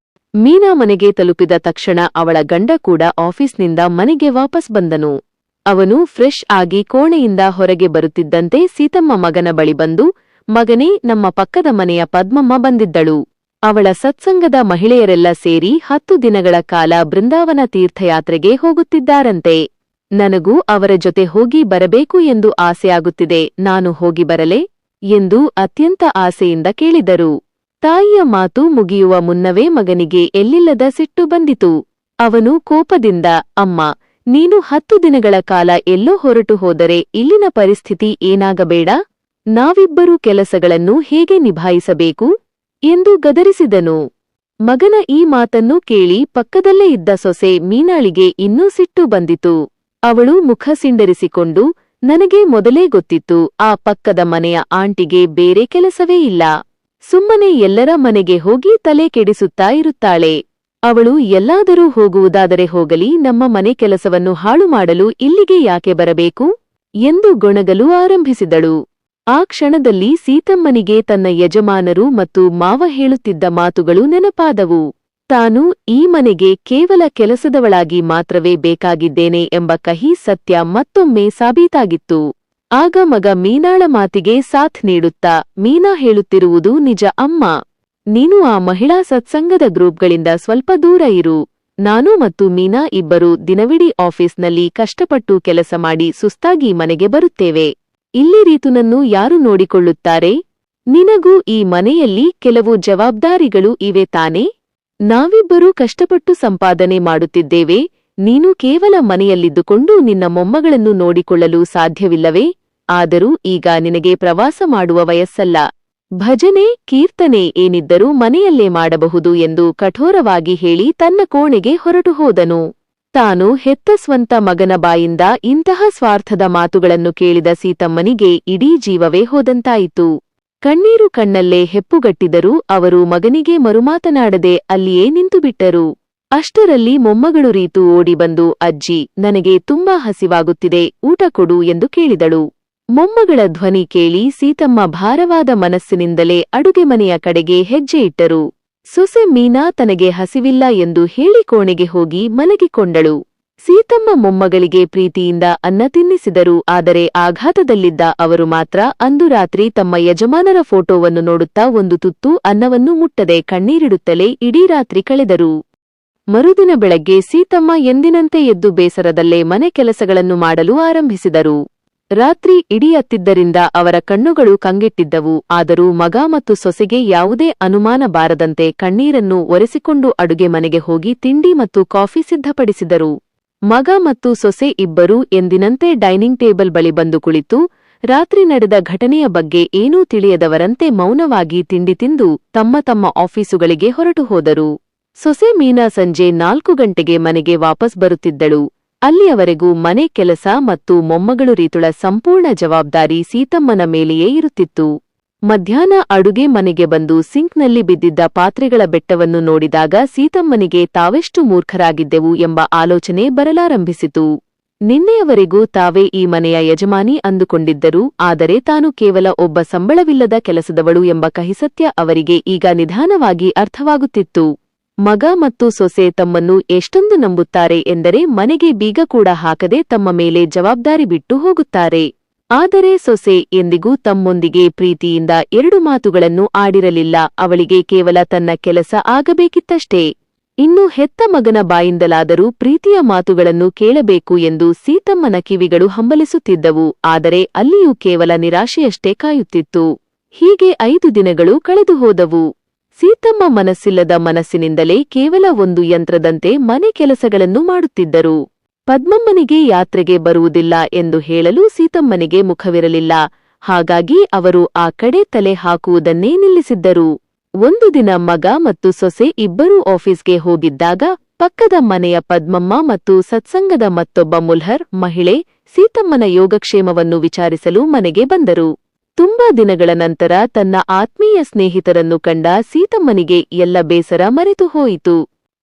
ಮೀನಾ ಮನೆಗೆ ತಲುಪಿದ ತಕ್ಷಣ ಅವಳ ಗಂಡ ಕೂಡ ಆಫೀಸ್ನಿಂದ ಮನೆಗೆ ವಾಪಸ್ ಬಂದನು. ಅವನು ಫ್ರೆಶ್ ಆಗಿ ಕೋಣೆಯಿಂದ ಹೊರಗೆ ಬರುತ್ತಿದ್ದಂತೆ ಸೀತಮ್ಮ ಮಗನ ಬಳಿ ಬಂದು, ಮಗನೇ, ನಮ್ಮ ಪಕ್ಕದ ಮನೆಯ ಪದ್ಮಮ್ಮ ಬಂದಿದ್ದಳು. ಅವಳ ಸತ್ಸಂಗದ ಮಹಿಳೆಯರೆಲ್ಲ ಸೇರಿ 10 ದಿನಗಳ ಕಾಲ ಬೃಂದಾವನ ತೀರ್ಥಯಾತ್ರೆಗೆ ಹೋಗುತ್ತಿದ್ದಾರಂತೆ. ನನಗೂ ಅವರ ಜೊತೆ ಹೋಗಿ ಬರಬೇಕು ಎಂದು ಆಸೆಯಾಗುತ್ತಿದೆ. ನಾನು ಹೋಗಿ ಬರಲೇ ಎಂದು ಅತ್ಯಂತ ಆಸೆಯಿಂದ ಕೇಳಿದರು. ತಾಯಿಯ ಮಾತು ಮುಗಿಯುವ ಮುನ್ನವೇ ಮಗನಿಗೆ ಎಲ್ಲಿಲ್ಲದ ಸಿಟ್ಟು ಬಂದಿತು. ಅವನು ಕೋಪದಿಂದ, ಅಮ್ಮ, ನೀನು 10 ದಿನಗಳ ಕಾಲ ಎಲ್ಲೋ ಹೊರಟು ಹೋದರೆ ಇಲ್ಲಿನ ಪರಿಸ್ಥಿತಿ ಏನಾಗಬೇಡ? ನಾವಿಬ್ಬರೂ ಕೆಲಸಗಳನ್ನು ಹೇಗೆ ನಿಭಾಯಿಸಬೇಕು ಎಂದು ಗದರಿಸಿದನು. ಮಗನ ಈ ಮಾತನ್ನು ಕೇಳಿ ಪಕ್ಕದಲ್ಲೇ ಇದ್ದ ಸೊಸೆ ಮೀನಾಳಿಗೆ ಇನ್ನೂ ಸಿಟ್ಟು ಬಂದಿತು. ಅವಳು ಮುಖ ಸಿಂಡರಿಸಿಕೊಂಡು, ನನಗೆ ಮೊದಲೇ ಗೊತ್ತಿತ್ತು, ಆ ಪಕ್ಕದ ಮನೆಯ ಆಂಟಿಗೆ ಬೇರೆ ಕೆಲಸವೇ ಇಲ್ಲ. ಸುಮ್ಮನೆ ಎಲ್ಲರ ಮನೆಗೆ ಹೋಗಿ ತಲೆ ಕೆಡಿಸುತ್ತಾ ಇರುತ್ತಾಳೆ. ಅವಳು ಎಲ್ಲಾದರೂ ಹೋಗುವುದಾದರೆ ಹೋಗಲಿ, ನಮ್ಮ ಮನೆ ಕೆಲಸವನ್ನು ಹಾಳು ಮಾಡಲು ಇಲ್ಲಿಗೆ ಯಾಕೆ ಬರಬೇಕು ಎಂದು ಗೊಣಗಲು ಆರಂಭಿಸಿದಳು. ಆ ಕ್ಷಣದಲ್ಲಿ ಸೀತಮ್ಮನಿಗೆ ತನ್ನ ಯಜಮಾನರು ಮತ್ತು ಮಾವ ಹೇಳುತ್ತಿದ್ದ ಮಾತುಗಳು ನೆನಪಾದವು. ತಾನು ಈ ಮನೆಗೆ ಕೇವಲ ಕೆಲಸದವಳಾಗಿ ಮಾತ್ರವೇ ಬೇಕಾಗಿದ್ದೇನೆ ಎಂಬ ಕಹಿ ಸತ್ಯ ಮತ್ತೊಮ್ಮೆ ಸಾಬೀತಾಗಿತ್ತು. ಆಗ ಮಗ ಮೀನಾಳ ಮಾತಿಗೆ ಸಾಥ್ ನೀಡುತ್ತಾ, ಮೀನಾ ಹೇಳುತ್ತಿರುವುದು ನಿಜ ಅಮ್ಮ. ನೀನು ಆ ಮಹಿಳಾ ಸತ್ಸಂಗದ ಗ್ರೂಪ್ಗಳಿಂದ ಸ್ವಲ್ಪ ದೂರ ಇರು. ನಾನು ಮತ್ತು ಮೀನಾ ಇಬ್ಬರು ದಿನವಿಡೀ ಆಫೀಸ್ನಲ್ಲಿ ಕಷ್ಟಪಟ್ಟು ಕೆಲಸ ಮಾಡಿ ಸುಸ್ತಾಗಿ ಮನೆಗೆ ಬರುತ್ತೇವೆ. ಇಲ್ಲಿ ರೀತುನನ್ನು ಯಾರು ನೋಡಿಕೊಳ್ಳುತ್ತಾರೆ? ನಿನಗೂ ಈ ಮನೆಯಲ್ಲಿ ಕೆಲವು ಜವಾಬ್ದಾರಿಗಳು ಇವೆ ತಾನೇ? ನಾವಿಬ್ಬರೂ ಕಷ್ಟಪಟ್ಟು ಸಂಪಾದನೆ ಮಾಡುತ್ತಿದ್ದೇವೆ. ನೀನು ಕೇವಲ ಮನೆಯಲ್ಲಿದ್ದುಕೊಂಡು ನಿನ್ನ ಮೊಮ್ಮಗಳನ್ನು ನೋಡಿಕೊಳ್ಳಲು ಸಾಧ್ಯವಿಲ್ಲವೇ? ಆದರೂ ಈಗ ನಿನಗೆ ಪ್ರವಾಸ ಮಾಡುವ ವಯಸ್ಸಲ್ಲ. ಭಜನೆ, ಕೀರ್ತನೆ ಏನಿದ್ದರೂ ಮನೆಯಲ್ಲೇ ಮಾಡಬಹುದು ಎಂದು ಕಠೋರವಾಗಿ ಹೇಳಿ ತನ್ನ ಕೋಣೆಗೆ ಹೊರಟು ಹೋದನು. ತಾನು ಹೆತ್ತ ಸ್ವಂತ ಮಗನ ಬಾಯಿಂದ ಇಂತಹ ಸ್ವಾರ್ಥದ ಮಾತುಗಳನ್ನು ಕೇಳಿದ ಸೀತಮ್ಮನಿಗೆ ಇಡೀ ಜೀವವೇ ಹೋದಂತಾಯಿತು. ಕಣ್ಣೀರು ಕಣ್ಣಲ್ಲೇ ಹೆಪ್ಪುಗಟ್ಟಿದರೂ ಅವರು ಮಗನಿಗೆ ಮರುಮಾತನಾಡದೆ ಅಲ್ಲಿಯೇ ನಿಂತುಬಿಟ್ಟರು. ಅಷ್ಟರಲ್ಲಿ ಮೊಮ್ಮಗಳು ರೀತು ಓಡಿಬಂದು, ಅಜ್ಜಿ, ನನಗೆ ತುಂಬಾ ಹಸಿವಾಗುತ್ತಿದೆ, ಊಟ ಕೊಡು ಎಂದು ಕೇಳಿದಳು. ಮೊಮ್ಮಗಳ ಧ್ವನಿ ಕೇಳಿ ಸೀತಮ್ಮ ಭಾರವಾದ ಮನಸ್ಸಿನಿಂದಲೇ ಅಡುಗೆ ಮನೆಯ ಕಡೆಗೆ ಹೆಜ್ಜೆ ಇಟ್ಟರು. ಸೊಸೆ ಮೀನಾ ತನಗೆ ಹಸಿವಿಲ್ಲ ಎಂದು ಹೇಳಿ ಕೋಣೆಗೆ ಹೋಗಿ ಮಲಗಿಕೊಂಡಳು. ಸೀತಮ್ಮ ಮೊಮ್ಮಗಳಿಗೆ ಪ್ರೀತಿಯಿಂದ ಅನ್ನ ತಿನ್ನಿಸಿದರು. ಆದರೆ ಆಘಾತದಲ್ಲಿದ್ದ ಅವರು ಮಾತ್ರ ಅಂದು ರಾತ್ರಿ ತಮ್ಮ ಯಜಮಾನರ ಫೋಟೋವನ್ನು ನೋಡುತ್ತಾ ಒಂದು ತುತ್ತು ಅನ್ನವನ್ನು ಮುಟ್ಟದೆ ಕಣ್ಣೀರಿಡುತ್ತಲೇ ಇಡೀ ರಾತ್ರಿ ಕಳೆದರು. ಮರುದಿನ ಬೆಳಗ್ಗೆ ಸೀತಮ್ಮ ಎಂದಿನಂತೆ ಎದ್ದು ಬೇಸರದಲ್ಲೇ ಮನೆ ಕೆಲಸಗಳನ್ನು ಮಾಡಲು ಆರಂಭಿಸಿದರು. ರಾತ್ರಿ ಇಡೀ ಅತ್ತಿದ್ದರಿಂದ ಅವರ ಕಣ್ಣುಗಳು ಕಂಗೆಟ್ಟಿದ್ದವು. ಆದರೂ ಮಗ ಮತ್ತು ಸೊಸೆಗೆ ಯಾವುದೇ ಅನುಮಾನ ಬಾರದಂತೆ ಕಣ್ಣೀರನ್ನು ಒರೆಸಿಕೊಂಡು ಅಡುಗೆ ಮನೆಗೆ ಹೋಗಿ ತಿಂಡಿ ಮತ್ತು ಕಾಫಿ ಸಿದ್ಧಪಡಿಸಿದರು. ಮಗ ಮತ್ತು ಸೊಸೆ ಇಬ್ಬರೂ ಎಂದಿನಂತೆ ಡೈನಿಂಗ್ ಟೇಬಲ್ ಬಳಿ ಬಂದು ಕುಳಿತು ರಾತ್ರಿ ನಡೆದ ಘಟನೆಯ ಬಗ್ಗೆ ಏನೂ ತಿಳಿಯದವರಂತೆ ಮೌನವಾಗಿ ತಿಂಡಿ ತಿಂದು ತಮ್ಮ ತಮ್ಮ ಆಫೀಸುಗಳಿಗೆ ಹೊರಟು ಹೋದರು. ಸೊಸೆ ಮೀನಾ ಸಂಜೆ 4 ಗಂಟೆಗೆ ಮನೆಗೆ ವಾಪಸ್ ಬರುತ್ತಿದ್ದಳು. ಅಲ್ಲಿಯವರೆಗೂ ಮನೆ ಕೆಲಸ ಮತ್ತು ಮೊಮ್ಮಗಳು ರೀತುಳ ಸಂಪೂರ್ಣ ಜವಾಬ್ದಾರಿ ಸೀತಮ್ಮನ ಮೇಲೆಯೇ ಇರುತ್ತಿತ್ತು. ಮಧ್ಯಾಹ್ನ ಅಡುಗೆ ಮನೆಗೆ ಬಂದು ಸಿಂಕ್ನಲ್ಲಿ ಬಿದ್ದಿದ್ದ ಪಾತ್ರೆಗಳ ಬೆಟ್ಟವನ್ನು ನೋಡಿದಾಗ ಸೀತಮ್ಮನಿಗೆ ತಾವೆಷ್ಟು ಮೂರ್ಖರಾಗಿದ್ದೆವು ಎಂಬ ಆಲೋಚನೆ ಬರಲಾರಂಭಿಸಿತು. ನಿನ್ನೆಯವರೆಗೂ ತಾವೇ ಈ ಮನೆಯ ಯಜಮಾನಿ ಅಂದುಕೊಂಡಿದ್ದರು. ಆದರೆ ತಾನು ಕೇವಲ ಒಬ್ಬ ಸಂಬಳವಿಲ್ಲದ ಕೆಲಸದವಳು ಎಂಬ ಕಹಿಸತ್ಯ ಅವರಿಗೆ ಈಗ ನಿಧಾನವಾಗಿ ಅರ್ಥವಾಗುತ್ತಿತ್ತು. ಮಗ ಮತ್ತು ಸೊಸೆ ತಮ್ಮನ್ನು ಎಷ್ಟೊಂದು ನಂಬುತ್ತಾರೆ ಎಂದರೆ ಮನೆಗೆ ಬೀಗ ಕೂಡ ಹಾಕದೆ ತಮ್ಮ ಮೇಲೆ ಜವಾಬ್ದಾರಿ ಬಿಟ್ಟು ಹೋಗುತ್ತಾರೆ. ಆದರೆ ಸೊಸೆ ಎಂದಿಗೂ ತಮ್ಮೊಂದಿಗೆ ಪ್ರೀತಿಯಿಂದ 2 ಮಾತುಗಳನ್ನು ಆಡಿರಲಿಲ್ಲ. ಅವಳಿಗೆ ಕೇವಲ ತನ್ನ ಕೆಲಸ ಆಗಬೇಕಿತ್ತಷ್ಟೇ. ಇನ್ನು ಹೆತ್ತ ಮಗನ ಬಾಯಿಂದಲಾದರೂ ಪ್ರೀತಿಯ ಮಾತುಗಳನ್ನು ಕೇಳಬೇಕು ಎಂದು ಸೀತಮ್ಮನ ಕಿವಿಗಳು ಹಂಬಲಿಸುತ್ತಿದ್ದವು. ಆದರೆ ಅಲ್ಲಿಯೂ ಕೇವಲ ನಿರಾಶೆಯಷ್ಟೇ ಕಾಯುತ್ತಿತ್ತು. ಹೀಗೆ 5 ದಿನಗಳು ಕಳೆದು ಹೋದವು. ಸೀತಮ್ಮ ಮನಸ್ಸಿಲ್ಲದ ಮನಸ್ಸಿನಿಂದಲೇ ಕೇವಲ ಒಂದು ಯಂತ್ರದಂತೆ ಮನೆ ಕೆಲಸಗಳನ್ನು ಮಾಡುತ್ತಿದ್ದರು. ಪದ್ಮಮ್ಮನಿಗೆ ಯಾತ್ರೆಗೆ ಬರುವುದಿಲ್ಲ ಎಂದು ಹೇಳಲು ಸೀತಮ್ಮನಿಗೆ ಮುಖವಿರಲಿಲ್ಲ. ಹಾಗಾಗಿ ಅವರು ಆ ಕಡೆ ತಲೆ ಹಾಕುವುದನ್ನೇ ನಿಲ್ಲಿಸಿದ್ದರು. ಒಂದು ದಿನ ಮಗ ಮತ್ತು ಸೊಸೆ ಇಬ್ಬರೂ ಆಫೀಸ್ಗೆ ಹೋಗಿದ್ದಾಗ ಪಕ್ಕದ ಮನೆಯ ಪದ್ಮಮ್ಮ ಮತ್ತು ಸತ್ಸಂಗದ ಮತ್ತೊಬ್ಬ ಮುಲ್ಹರ್ ಮಹಿಳೆ ಸೀತಮ್ಮನ ಯೋಗಕ್ಷೇಮವನ್ನು ವಿಚಾರಿಸಲು ಮನೆಗೆ ಬಂದರು. ತುಂಬಾ ದಿನಗಳ ನಂತರ ತನ್ನ ಆತ್ಮೀಯ ಸ್ನೇಹಿತರನ್ನು ಕಂಡ ಸೀತಮ್ಮನಿಗೆ ಎಲ್ಲ ಬೇಸರ ಮರೆತು ಹೋಯಿತು.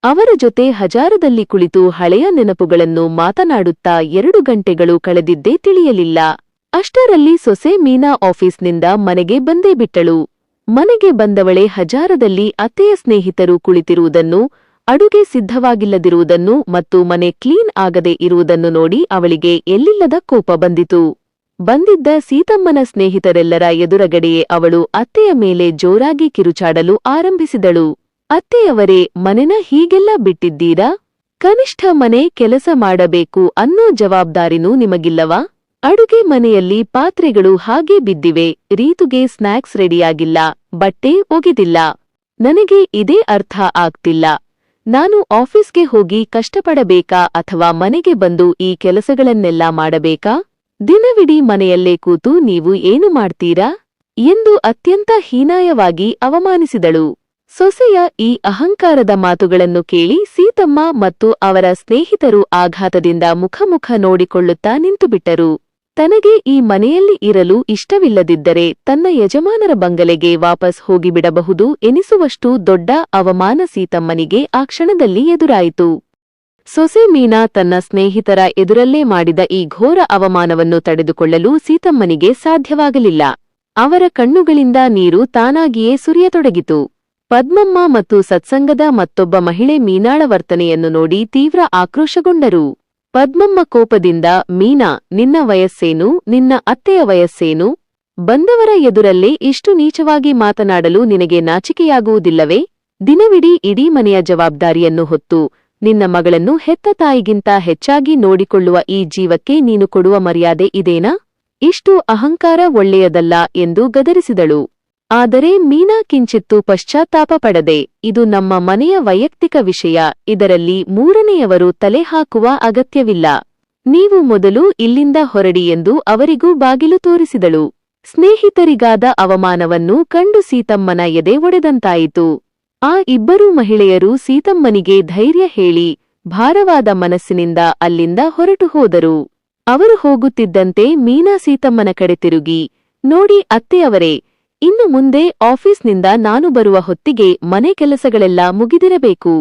ಅವರ ಜೊತೆ ಹಜಾರದಲ್ಲಿ ಕುಳಿತು ಹಳೆಯ ನೆನಪುಗಳನ್ನು ಮಾತನಾಡುತ್ತಾ 2 ಗಂಟೆಗಳು ಕಳೆದಿದ್ದೇ ತಿಳಿಯಲಿಲ್ಲ. ಅಷ್ಟರಲ್ಲಿ ಸೊಸೆ ಮೀನಾ ಆಫೀಸ್ನಿಂದ ಮನೆಗೆ ಬಂದೇ ಬಿಟ್ಟಳು. ಮನೆಗೆ ಬಂದವಳೆ ಹಜಾರದಲ್ಲಿ ಅತ್ತೆಯ ಸ್ನೇಹಿತರು ಕುಳಿತಿರುವುದನ್ನು, ಅಡುಗೆ ಸಿದ್ಧವಾಗಿಲ್ಲದಿರುವುದನ್ನು ಮತ್ತು ಮನೆ ಕ್ಲೀನ್ ಆಗದೆ ಇರುವುದನ್ನು ನೋಡಿ ಅವಳಿಗೆ ಎಲ್ಲಿಲ್ಲದ ಕೋಪ ಬಂದಿತು. ಬಂದಿದ್ದ ಸೀತಮ್ಮನ ಸ್ನೇಹಿತರೆಲ್ಲರ ಎದುರಗಡೆಯೇ ಅವಳು ಅತ್ತೆಯ ಮೇಲೆ ಜೋರಾಗಿ ಕಿರುಚಾಡಲು ಆರಂಭಿಸಿದಳು. ಅತ್ತೆಯವರೇ, ಮನೆನ ಹೀಗೆಲ್ಲ ಬಿಟ್ಟಿದ್ದೀರಾ? ಕನಿಷ್ಠ ಮನೆ ಕೆಲಸ ಮಾಡಬೇಕು ಅನ್ನೋ ಜವಾಬ್ದಾರಿನೂ ನಿಮಗಿಲ್ಲವಾ? ಅಡುಗೆ ಮನೆಯಲ್ಲಿ ಪಾತ್ರೆಗಳು ಹಾಗೇ ಬಿದ್ದಿವೆ, ರೀತುಗೆ ಸ್ನ್ಯಾಕ್ಸ್ ರೆಡಿಯಾಗಿಲ್ಲ, ಬಟ್ಟೆ ಒಗೆದಿಲ್ಲ. ನನಗೆ ಇದೇ ಅರ್ಥ ಆಗ್ತಿಲ್ಲ. ನಾನು ಆಫೀಸ್ಗೆ ಹೋಗಿ ಕಷ್ಟಪಡಬೇಕಾ ಅಥವಾ ಮನೆಗೆ ಬಂದು ಈ ಕೆಲಸಗಳನ್ನೆಲ್ಲ ಮಾಡಬೇಕಾ? ದಿನವಿಡೀ ಮನೆಯಲ್ಲೇ ಕೂತು ನೀವು ಏನು ಮಾಡ್ತೀರಾ ಎಂದು ಅತ್ಯಂತ ಹೀನಾಯವಾಗಿ ಅವಮಾನಿಸಿದಳು. ಸೊಸೆಯ ಈ ಅಹಂಕಾರದ ಮಾತುಗಳನ್ನು ಕೇಳಿ ಸೀತಮ್ಮ ಮತ್ತು ಅವರ ಸ್ನೇಹಿತರು ಆಘಾತದಿಂದ ಮುಖ ನೋಡಿಕೊಳ್ಳುತ್ತಾ ನಿಂತುಬಿಟ್ಟರು. ತನಗೆ ಈ ಮನೆಯಲ್ಲಿ ಇರಲು ಇಷ್ಟವಿಲ್ಲದಿದ್ದರೆ ತನ್ನ ಯಜಮಾನರ ಬಂಗಲೆಗೆ ವಾಪಸ್ ಹೋಗಿಬಿಡಬಹುದು ಎನಿಸುವಷ್ಟು ದೊಡ್ಡ ಅವಮಾನ ಸೀತಮ್ಮನಿಗೆ ಆ ಕ್ಷಣದಲ್ಲಿ ಎದುರಾಯಿತು. ಸೊಸೆ ಮೀನಾ ತನ್ನ ಸ್ನೇಹಿತರ ಎದುರಲ್ಲೇ ಮಾಡಿದ ಈ ಘೋರ ಅವಮಾನವನ್ನು ತಡೆದುಕೊಳ್ಳಲು ಸೀತಮ್ಮನಿಗೆ ಸಾಧ್ಯವಾಗಲಿಲ್ಲ. ಅವರ ಕಣ್ಣುಗಳಿಂದ ನೀರು ತಾನಾಗಿಯೇ ಸುರಿಯತೊಡಗಿತು. ಪದ್ಮಮ್ಮ ಮತ್ತು ಸತ್ಸಂಗದ ಮತ್ತೊಬ್ಬ ಮಹಿಳೆ ಮೀನಾಳ ವರ್ತನೆಯನ್ನು ನೋಡಿ ತೀವ್ರ ಆಕ್ರೋಶಗೊಂಡರು. ಪದ್ಮಮ್ಮ ಕೋಪದಿಂದ, ಮೀನಾ, ನಿನ್ನ ವಯಸ್ಸೇನು? ನಿನ್ನ ಅತ್ತೆಯ ವಯಸ್ಸೇನು? ಬಂದವರ ಎದುರಲ್ಲೇ ಇಷ್ಟು ನೀಚವಾಗಿ ಮಾತನಾಡಲು ನಿನಗೆ ನಾಚಿಕೆಯಾಗುವುದಿಲ್ಲವೇ? ದಿನವಿಡೀ ಇಡೀ ಮನೆಯ ಜವಾಬ್ದಾರಿಯನ್ನು ಹೊತ್ತು ನಿನ್ನ ಮಗಳನ್ನು ಹೆತ್ತ ತಾಯಿಗಿಂತ ಹೆಚ್ಚಾಗಿ ನೋಡಿಕೊಳ್ಳುವ ಈ ಜೀವಕ್ಕೆ ನೀನು ಕೊಡುವ ಮರ್ಯಾದೆ ಇದೇನಾ? ಇಷ್ಟು ಅಹಂಕಾರ ಒಳ್ಳೆಯದಲ್ಲ ಎಂದು ಗದರಿಸಿದಳು. ಆದರೆ ಮೀನಾ ಕಿಂಚಿತ್ತೂ ಪಶ್ಚಾತ್ತಾಪ ಪಡದೆ, ಇದು ನಮ್ಮ ಮನೆಯ ವೈಯಕ್ತಿಕ ವಿಷಯ, ಇದರಲ್ಲಿ ಮೂರನೆಯವರು ತಲೆ ಹಾಕುವ ಅಗತ್ಯವಿಲ್ಲ. ನೀವು ಮೊದಲು ಇಲ್ಲಿಂದ ಹೊರಡಿ ಎಂದು ಅವರಿಗೂ ಬಾಗಿಲು ತೋರಿಸಿದಳು. ಸ್ನೇಹಿತರಿಗಾದ ಅವಮಾನವನ್ನು ಕಂಡು ಸೀತಮ್ಮನ ಎದೆ ಒಡೆದಂತಾಯಿತು. ಆ ಇಬ್ಬರೂ ಮಹಿಳೆಯರು ಸೀತಮ್ಮನಿಗೆ ಧೈರ್ಯ ಹೇಳಿ ಭಾರವಾದ ಮನಸ್ಸಿನಿಂದ ಅಲ್ಲಿಂದ ಹೊರಟು ಹೋದರು. ಅವರು ಹೋಗುತ್ತಿದ್ದಂತೆ ಮೀನಾ ಸೀತಮ್ಮನ ಕಡೆ ತಿರುಗಿ, ನೋಡಿ ಅತ್ತೆಯವರೇ, ಇನ್ನು ಮುಂದೆ ಆಫೀಸ್ನಿಂದ ನಾನು ಬರುವ ಹೊತ್ತಿಗೆ ಮನೆ ಕೆಲಸಗಳೆಲ್ಲ ಮುಗಿದಿರಬೇಕು.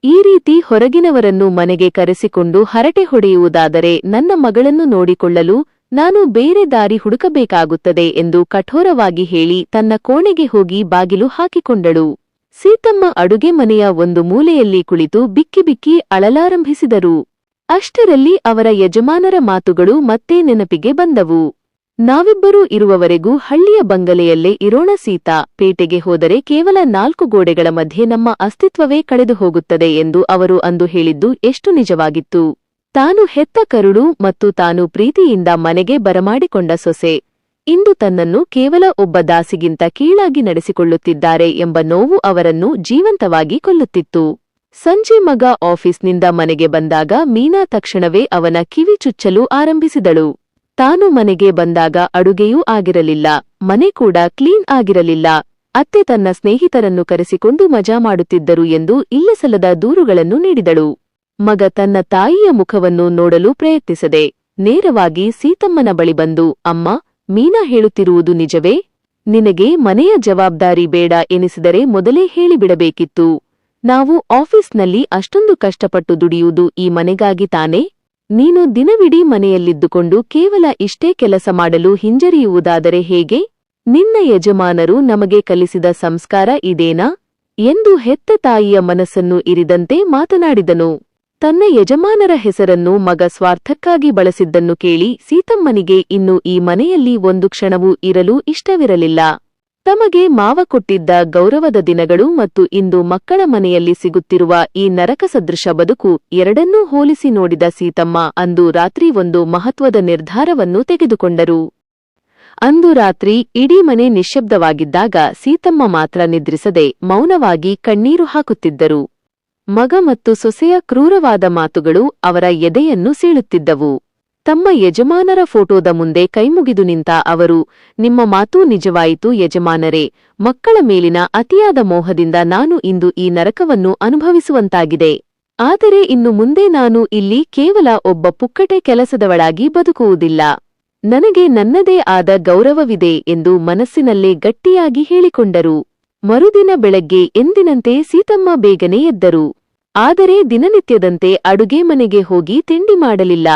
ಈ ರೀತಿ ಹೊರಗಿನವರನ್ನು ಮನೆಗೆ ಕರೆಸಿಕೊಂಡು ಹರಟೆ ಹೊಡೆಯುವುದಾದರೆ ನನ್ನ ಮಗಳನ್ನು ನೋಡಿಕೊಳ್ಳಲು ನಾನು ಬೇರೆ ದಾರಿ ಹುಡುಕಬೇಕಾಗುತ್ತದೆ ಎಂದು ಕಠೋರವಾಗಿ ಹೇಳಿ ತನ್ನ ಕೋಣೆಗೆ ಹೋಗಿ ಬಾಗಿಲು ಹಾಕಿಕೊಂಡಳು. ಸೀತಮ್ಮ ಅಡುಗೆ ಮನೆಯ ಒಂದು ಮೂಲೆಯಲ್ಲಿ ಕುಳಿತು ಬಿಕ್ಕಿ ಬಿಕ್ಕಿ ಅಳಲಾರಂಭಿಸಿದರು. ಅಷ್ಟರಲ್ಲಿ ಅವರ ಯಜಮಾನರ ಮಾತುಗಳು ಮತ್ತೆ ನೆನಪಿಗೆ ಬಂದವು. ನಾವಿಬ್ಬರೂ ಇರುವವರೆಗೂ ಹಳ್ಳಿಯ ಬಂಗಲೆಯಲ್ಲೇ ಇರೋಣ ಸೀತಾ, ಪೇಟೆಗೆ ಹೋದರೆ ಕೇವಲ 4 ಗೋಡೆಗಳ ಮಧ್ಯೆ ನಮ್ಮ ಅಸ್ತಿತ್ವವೇ ಕಳೆದು ಹೋಗುತ್ತದೆ ಎಂದು ಅವರು ಅಂದು ಹೇಳಿದ್ದು ಎಷ್ಟು ನಿಜವಾಗಿತ್ತು. ತಾನು ಹೆತ್ತ ಕರುಳು ಮತ್ತು ತಾನು ಪ್ರೀತಿಯಿಂದ ಮನೆಗೆ ಬರಮಾಡಿಕೊಂಡ ಸೊಸೆ ಇಂದು ತನ್ನನ್ನು ಕೇವಲ ಒಬ್ಬ ದಾಸಿಗಿಂತ ಕೀಳಾಗಿ ನಡೆಸಿಕೊಳ್ಳುತ್ತಿದ್ದಾರೆ ಎಂಬ ನೋವು ಅವರನ್ನು ಜೀವಂತವಾಗಿ ಕೊಲ್ಲುತ್ತಿತ್ತು. ಸಂಜೆ ಮಗ ಆಫೀಸ್ನಿಂದ ಮನೆಗೆ ಬಂದಾಗ ಮೀನಾ ತಕ್ಷಣವೇ ಅವನ ಕಿವಿ ಚುಚ್ಚಲು ಆರಂಭಿಸಿದಳು. ತಾನು ಮನೆಗೆ ಬಂದಾಗ ಅಡುಗೆಯೂ ಆಗಿರಲಿಲ್ಲ, ಮನೆ ಕೂಡ ಕ್ಲೀನ್ ಆಗಿರಲಿಲ್ಲ. ಅತ್ತೆ ತನ್ನ ಸ್ನೇಹಿತರನ್ನು ಕರೆಸಿಕೊಂಡು ಮಜಾ ಮಾಡುತ್ತಿದ್ದರು ಎಂದು ಇಲ್ಲಸಲ್ಲದ ದೂರುಗಳನ್ನು ನೀಡಿದಳು. ಮಗ ತನ್ನ ತಾಯಿಯ ಮುಖವನ್ನು ನೋಡಲು ಪ್ರಯತ್ನಿಸದೆ ನೇರವಾಗಿ ಸೀತಮ್ಮನ ಬಳಿ ಬಂದು, ಅಮ್ಮ, ಮೀನಾ ಹೇಳುತ್ತಿರುವುದು ನಿಜವೇ? ನಿನಗೆ ಮನೆಯ ಜವಾಬ್ದಾರಿ ಬೇಡ ಎನಿಸಿದರೆ ಮೊದಲೇ ಹೇಳಿಬಿಡಬೇಕಿತ್ತು. ನಾವು ಆಫೀಸ್ನಲ್ಲಿ ಅಷ್ಟೊಂದು ಕಷ್ಟಪಟ್ಟು ದುಡಿಯುವುದು ಈ ಮನೆಗಾಗಿ ತಾನೇ? ನೀನು ದಿನವಿಡೀ ಮನೆಯಲ್ಲಿದ್ದುಕೊಂಡು ಕೇವಲ ಇಷ್ಟೇ ಕೆಲಸ ಮಾಡಲು ಹಿಂಜರಿಯುವುದಾದರೆ ಹೇಗೆ? ನಿನ್ನ ಯಜಮಾನರು ನಮಗೆ ಕಲಿಸಿದ ಸಂಸ್ಕಾರ ಇದೇನಾ? ಎಂದು ಹೆತ್ತ ತಾಯಿಯ ಮನಸ್ಸನ್ನು ಇರಿದಂತೆ ಮಾತನಾಡಿದನು. ತನ್ನ ಯಜಮಾನರ ಹೆಸರನ್ನು ಮಗ ಸ್ವಾರ್ಥಕ್ಕಾಗಿ ಬಳಸಿದ್ದನ್ನು ಕೇಳಿ ಸೀತಮ್ಮನಿಗೆ ಇನ್ನು ಈ ಮನೆಯಲ್ಲಿ ಒಂದು ಕ್ಷಣವೂ ಇರಲು ಇಷ್ಟವಿರಲಿಲ್ಲ. ತಮಗೆ ಮಾವ ಕೊಟ್ಟಿದ್ದ ಗೌರವದ ದಿನಗಳು ಮತ್ತು ಇಂದು ಮಕ್ಕಳ ಮನೆಯಲ್ಲಿ ಸಿಗುತ್ತಿರುವ ಈ ನರಕಸದೃಶ ಬದುಕು ಎರಡನ್ನೂ ಹೋಲಿಸಿ ನೋಡಿದ ಸೀತಮ್ಮ ಅಂದು ರಾತ್ರಿ ಒಂದು ಮಹತ್ವದ ನಿರ್ಧಾರವನ್ನು ತೆಗೆದುಕೊಂಡರು. ಅಂದು ರಾತ್ರಿ ಇಡೀ ಮನೆ ನಿಶ್ಶಬ್ದವಾಗಿದ್ದಾಗ ಸೀತಮ್ಮ ಮಾತ್ರ ನಿದ್ರಿಸದೆ ಮೌನವಾಗಿ ಕಣ್ಣೀರು ಹಾಕುತ್ತಿದ್ದರು. ಮಗ ಮತ್ತು ಸೊಸೆಯ ಕ್ರೂರವಾದ ಮಾತುಗಳು ಅವರ ಎದೆಯನ್ನು ಸೀಳುತ್ತಿದ್ದವು. ತಮ್ಮ ಯಜಮಾನರ ಫೋಟೋದ ಮುಂದೆ ಕೈಮುಗಿದು ನಿಂತ ಅವರು, ನಿಮ್ಮ ಮಾತೂ ನಿಜವಾಯಿತು ಯಜಮಾನರೇ, ಮಕ್ಕಳ ಮೇಲಿನ ಅತಿಯಾದ ಮೋಹದಿಂದ ನಾನು ಇಂದು ಈ ನರಕವನ್ನು ಅನುಭವಿಸುವಂತಾಗಿದೆ. ಆದರೆ ಇನ್ನು ಮುಂದೆ ನಾನು ಇಲ್ಲಿ ಕೇವಲ ಒಬ್ಬ ಪುಕ್ಕಟೆ ಕೆಲಸದವಳಾಗಿ ಬದುಕುವುದಿಲ್ಲ. ನನಗೆ ನನ್ನದೇ ಆದ ಗೌರವವಿದೆ ಎಂದು ಮನಸ್ಸಿನಲ್ಲೇ ಗಟ್ಟಿಯಾಗಿ ಹೇಳಿಕೊಂಡರು. ಮರುದಿನ ಬೆಳಗ್ಗೆ ಎಂದಿನಂತೆ ಸೀತಮ್ಮ ಬೇಗನೆ ಎದ್ದರು. ಆದರೆ ದಿನನಿತ್ಯದಂತೆ ಅಡುಗೆ ಮನೆಗೆ ಹೋಗಿ ತಿಂಡಿ ಮಾಡಲಿಲ್ಲ.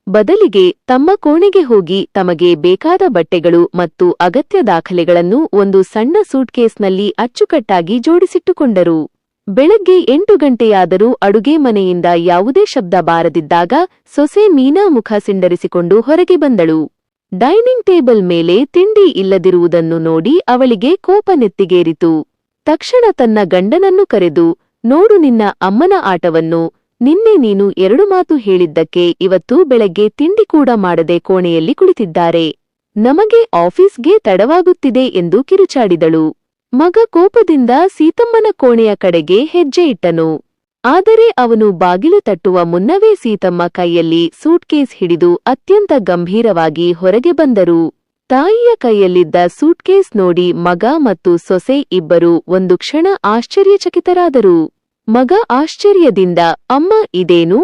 ಬದಲಿಗೆ ತಮ್ಮ ಕೋಣೆಗೆ ಹೋಗಿ ತಮಗೆ ಬೇಕಾದ ಬಟ್ಟೆಗಳು ಮತ್ತು ಅಗತ್ಯ ದಾಖಲೆಗಳನ್ನು ಒಂದು ಸಣ್ಣ ಸೂಟ್ಕೇಸ್ನಲ್ಲಿ ಅಚ್ಚುಕಟ್ಟಾಗಿ ಜೋಡಿಸಿಟ್ಟುಕೊಂಡರು. ಬೆಳಗ್ಗೆ 8 ಗಂಟೆಯಾದರೂ ಅಡುಗೆ ಮನೆಯಿಂದ ಯಾವುದೇ ಶಬ್ದ ಬಾರದಿದ್ದಾಗ ಸೊಸೆ ಮೀನಾ ಮುಖ ಸಿಂಡರಿಸಿಕೊಂಡು ಹೊರಗೆ ಬಂದಳು. ಡೈನಿಂಗ್ ಟೇಬಲ್ ಮೇಲೆ ತಿಂಡಿ ಇಲ್ಲದಿರುವುದನ್ನು ನೋಡಿ ಅವಳಿಗೆ ಕೋಪ ನೆತ್ತಿಗೇರಿತು. ತಕ್ಷಣ ತನ್ನ ಗಂಡನನ್ನು ಕರೆದು, ನೋಡು ನಿನ್ನ ಅಮ್ಮನ ಆಟವನ್ನು, ನಿನ್ನೆ ನೀನು 2 ಮಾತು ಹೇಳಿದ್ದಕ್ಕೆ ಇವತ್ತು ಬೆಳಗ್ಗೆ ತಿಂಡಿ ಕೂಡ ಮಾಡದೆ ಕೋಣೆಯಲ್ಲಿ ಕುಳಿತಿದ್ದಾರೆ. ನಮಗೆ ಆಫೀಸ್ಗೆ ತಡವಾಗುತ್ತಿದೆ ಎಂದು ಕಿರುಚಾಡಿದಳು. ಮಗ ಕೋಪದಿಂದ ಸೀತಮ್ಮನ ಕೋಣೆಯ ಕಡೆಗೆ ಹೆಜ್ಜೆ ಇಟ್ಟನು. ಆದರೆ ಅವನು ಬಾಗಿಲು ತಟ್ಟುವ ಮುನ್ನವೇ ಸೀತಮ್ಮ ಕೈಯಲ್ಲಿ ಸೂಟ್ಕೇಸ್ ಹಿಡಿದು ಅತ್ಯಂತ ಗಂಭೀರವಾಗಿ ಹೊರಗೆ ಬಂದರು. ತಾಯಿಯ ಕೈಯಲ್ಲಿದ್ದ ಸೂಟ್ಕೇಸ್ ನೋಡಿ ಮಗ ಮತ್ತು ಸೊಸೆ ಇಬ್ಬರೂ ಒಂದು ಕ್ಷಣ ಆಶ್ಚರ್ಯಚಕಿತರಾದರು. ಮಗ ಆಶ್ಚರ್ಯದಿಂದ, ಅಮ್ಮ, ಇದೇನು?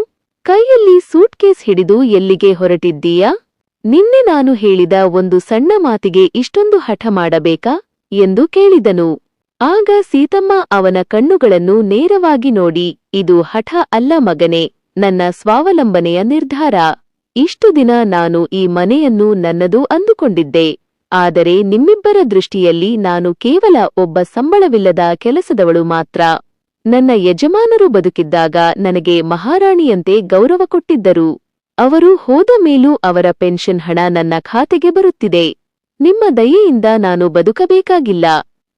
ಕೈಯಲ್ಲಿ ಸೂಟ್ಕೇಸ್ ಹಿಡಿದು ಎಲ್ಲಿಗೆ ಹೊರಟಿದ್ದೀಯಾ? ನಿನ್ನೆ ನಾನು ಹೇಳಿದ ಒಂದು ಸಣ್ಣ ಮಾತಿಗೆ ಇಷ್ಟೊಂದು ಹಠ ಮಾಡಬೇಕಾ ಎಂದು ಕೇಳಿದನು. ಆಗ ಸೀತಮ್ಮ ಅವನ ಕಣ್ಣುಗಳನ್ನು ನೇರವಾಗಿ ನೋಡಿ, ಇದು ಹಠ ಅಲ್ಲ ಮಗನೇ, ನನ್ನ ಸ್ವಾವಲಂಬನೆಯ ನಿರ್ಧಾರ. ಇಷ್ಟು ದಿನ ನಾನು ಈ ಮನೆಯನ್ನು ನನ್ನದು ಅಂದುಕೊಂಡಿದ್ದೆ. ಆದರೆ ನಿಮ್ಮಿಬ್ಬರ ದೃಷ್ಟಿಯಲ್ಲಿ ನಾನು ಕೇವಲ ಒಬ್ಬ ಸಂಬಳವಿಲ್ಲದ ಕೆಲಸದವಳು ಮಾತ್ರ. ನನ್ನ ಯಜಮಾನರು ಬದುಕಿದ್ದಾಗ ನನಗೆ ಮಹಾರಾಣಿಯಂತೆ ಗೌರವ ಕೊಟ್ಟಿದ್ದರು. ಅವರು ಹೋದ ಮೇಲೂ ಅವರ ಪೆನ್ಷನ್ ಹಣ ನನ್ನ ಖಾತೆಗೆ ಬರುತ್ತಿದೆ. ನಿಮ್ಮ ದಯೆಯಿಂದ ನಾನು ಬದುಕಬೇಕಾಗಿಲ್ಲ.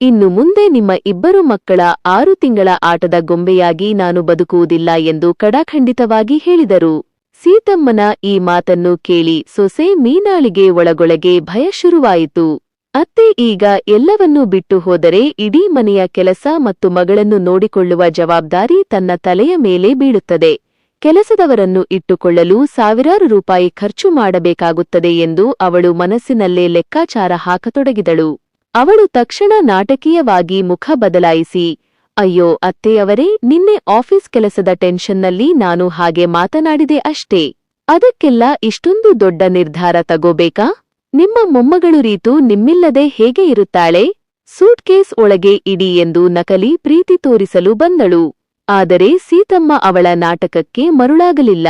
ಇನ್ನು ಮುಂದೆ ನಿಮ್ಮ ಇಬ್ಬರು ಮಕ್ಕಳ 6 ತಿಂಗಳ ಆಟದ ಗೊಂಬೆಯಾಗಿ ನಾನು ಬದುಕುವುದಿಲ್ಲ ಎಂದು ಕಡಾಖಂಡಿತವಾಗಿ ಹೇಳಿದರು. ಸೀತಮ್ಮನ ಈ ಮಾತನ್ನು ಕೇಳಿ ಸೊಸೆ ಮೀನಾಳಿಗೆ ಒಳಗೊಳಗೆ ಭಯ ಶುರುವಾಯಿತು. ಅತ್ತೆ ಈಗ ಎಲ್ಲವನ್ನೂ ಬಿಟ್ಟು ಹೋದರೆ ಇಡೀ ಮನೆಯ ಕೆಲಸ ಮತ್ತು ಮಗಳನ್ನು ನೋಡಿಕೊಳ್ಳುವ ಜವಾಬ್ದಾರಿ ತನ್ನ ತಲೆಯ ಮೇಲೆ ಬೀಳುತ್ತದೆ. ಕೆಲಸದವರನ್ನು ಇಟ್ಟುಕೊಳ್ಳಲು ಸಾವಿರಾರು ರೂಪಾಯಿ ಖರ್ಚು ಮಾಡಬೇಕಾಗುತ್ತದೆ ಎಂದು ಅವಳು ಮನಸ್ಸಿನಲ್ಲೇ ಲೆಕ್ಕಾಚಾರ ಹಾಕತೊಡಗಿದಳು. ಅವಳು ತಕ್ಷಣ ನಾಟಕೀಯವಾಗಿ ಮುಖ ಬದಲಾಯಿಸಿ, ಅಯ್ಯೋ ಅತ್ತೆಯವರೇ, ನಿನ್ನೆ ಆಫೀಸ್ ಕೆಲಸದ ಟೆನ್ಷನ್ನಲ್ಲಿ ನಾನು ಹಾಗೆ ಮಾತನಾಡಿದೆ ಅಷ್ಟೇ. ಅದಕ್ಕೆಲ್ಲ ಇಷ್ಟೊಂದು ದೊಡ್ಡ ನಿರ್ಧಾರ ತಗೋಬೇಕಾ? ನಿಮ್ಮ ಮೊಮ್ಮಗಳು ರೀತು ನಿಮ್ಮಿಲ್ಲದೆ ಹೇಗೆ ಇರುತ್ತಾಳೆ? ಸೂಟ್ಕೇಸ್ ಒಳಗೆ ಇಡಿ ಎಂದು ನಕಲಿ ಪ್ರೀತಿ ತೋರಿಸಲು ಬಂದಳು. ಆದರೆ ಸೀತಮ್ಮ ಅವಳ ನಾಟಕಕ್ಕೆ ಮರುಳಾಗಲಿಲ್ಲ.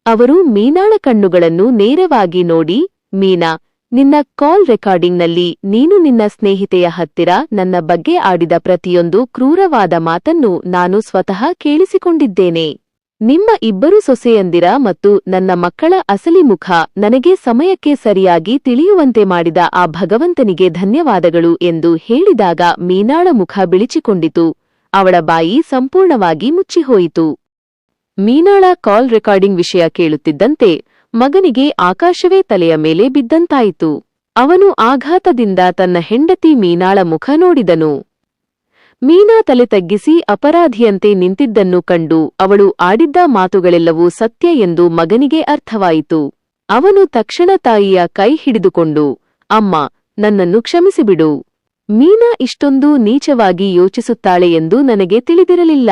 ಅವರು ಮೀನಾಳ ಕಣ್ಣುಗಳನ್ನು ನೇರವಾಗಿ ನೋಡಿ, ಮೀನಾ, ನಿನ್ನ ಕಾಲ್ ರೆಕಾರ್ಡಿಂಗ್ನಲ್ಲಿ ನೀನು ನಿನ್ನ ಸ್ನೇಹಿತೆಯ ಹತ್ತಿರ ನನ್ನ ಬಗ್ಗೆ ಆಡಿದ ಪ್ರತಿಯೊಂದು ಕ್ರೂರವಾದ ಮಾತನ್ನು ನಾನು ಸ್ವತಃ ಕೇಳಿಸಿಕೊಂಡಿದ್ದೇನೆ. ನಿಮ್ಮ ಇಬ್ಬರು ಸೊಸೆಯಂದಿರ ಮತ್ತು ನನ್ನ ಮಕ್ಕಳ ಅಸಲಿ ಮುಖ ನನಗೆ ಸಮಯಕ್ಕೆ ಸರಿಯಾಗಿ ತಿಳಿಯುವಂತೆ ಮಾಡಿದ ಆ ಭಗವಂತನಿಗೆ ಧನ್ಯವಾದಗಳು ಎಂದು ಹೇಳಿದಾಗ ಮೀನಾಳ ಮುಖ ಬಿಳಿಚಿಕೊಂಡಿತು. ಅವಳ ಬಾಯಿ ಸಂಪೂರ್ಣವಾಗಿ ಮುಚ್ಚಿಹೋಯಿತು. ಮೀನಾಳ ಕಾಲ್ ರೆಕಾರ್ಡಿಂಗ್ ವಿಷಯ ಕೇಳುತ್ತಿದ್ದಂತೆ ಮಗನಿಗೆ ಆಕಾಶವೇ ತಲೆಯ ಮೇಲೆ ಬಿದ್ದಂತಾಯಿತು. ಅವನು ಆಘಾತದಿಂದ ತನ್ನ ಹೆಂಡತಿ ಮೀನಾಳ ಮುಖ ನೋಡಿದನು. ಮೀನಾ ತಲೆ ತಗ್ಗಿಸಿ ಅಪರಾಧಿಯಂತೆ ನಿಂತಿದ್ದನ್ನು ಕಂಡು ಅವಳು ಆಡಿದ್ದ ಮಾತುಗಳೆಲ್ಲವೂ ಸತ್ಯ ಎಂದು ಮಗನಿಗೆ ಅರ್ಥವಾಯಿತು. ಅವನು ತಕ್ಷಣ ತಾಯಿಯ ಕೈ ಹಿಡಿದುಕೊಂಡು, ಅಮ್ಮ, ನನ್ನನ್ನು ಕ್ಷಮಿಸಿಬಿಡು. ಮೀನಾ ಇಷ್ಟೊಂದು ನೀಚವಾಗಿ ಯೋಚಿಸುತ್ತಾಳೆ ಎಂದು ನನಗೆ ತಿಳಿದಿರಲಿಲ್ಲ.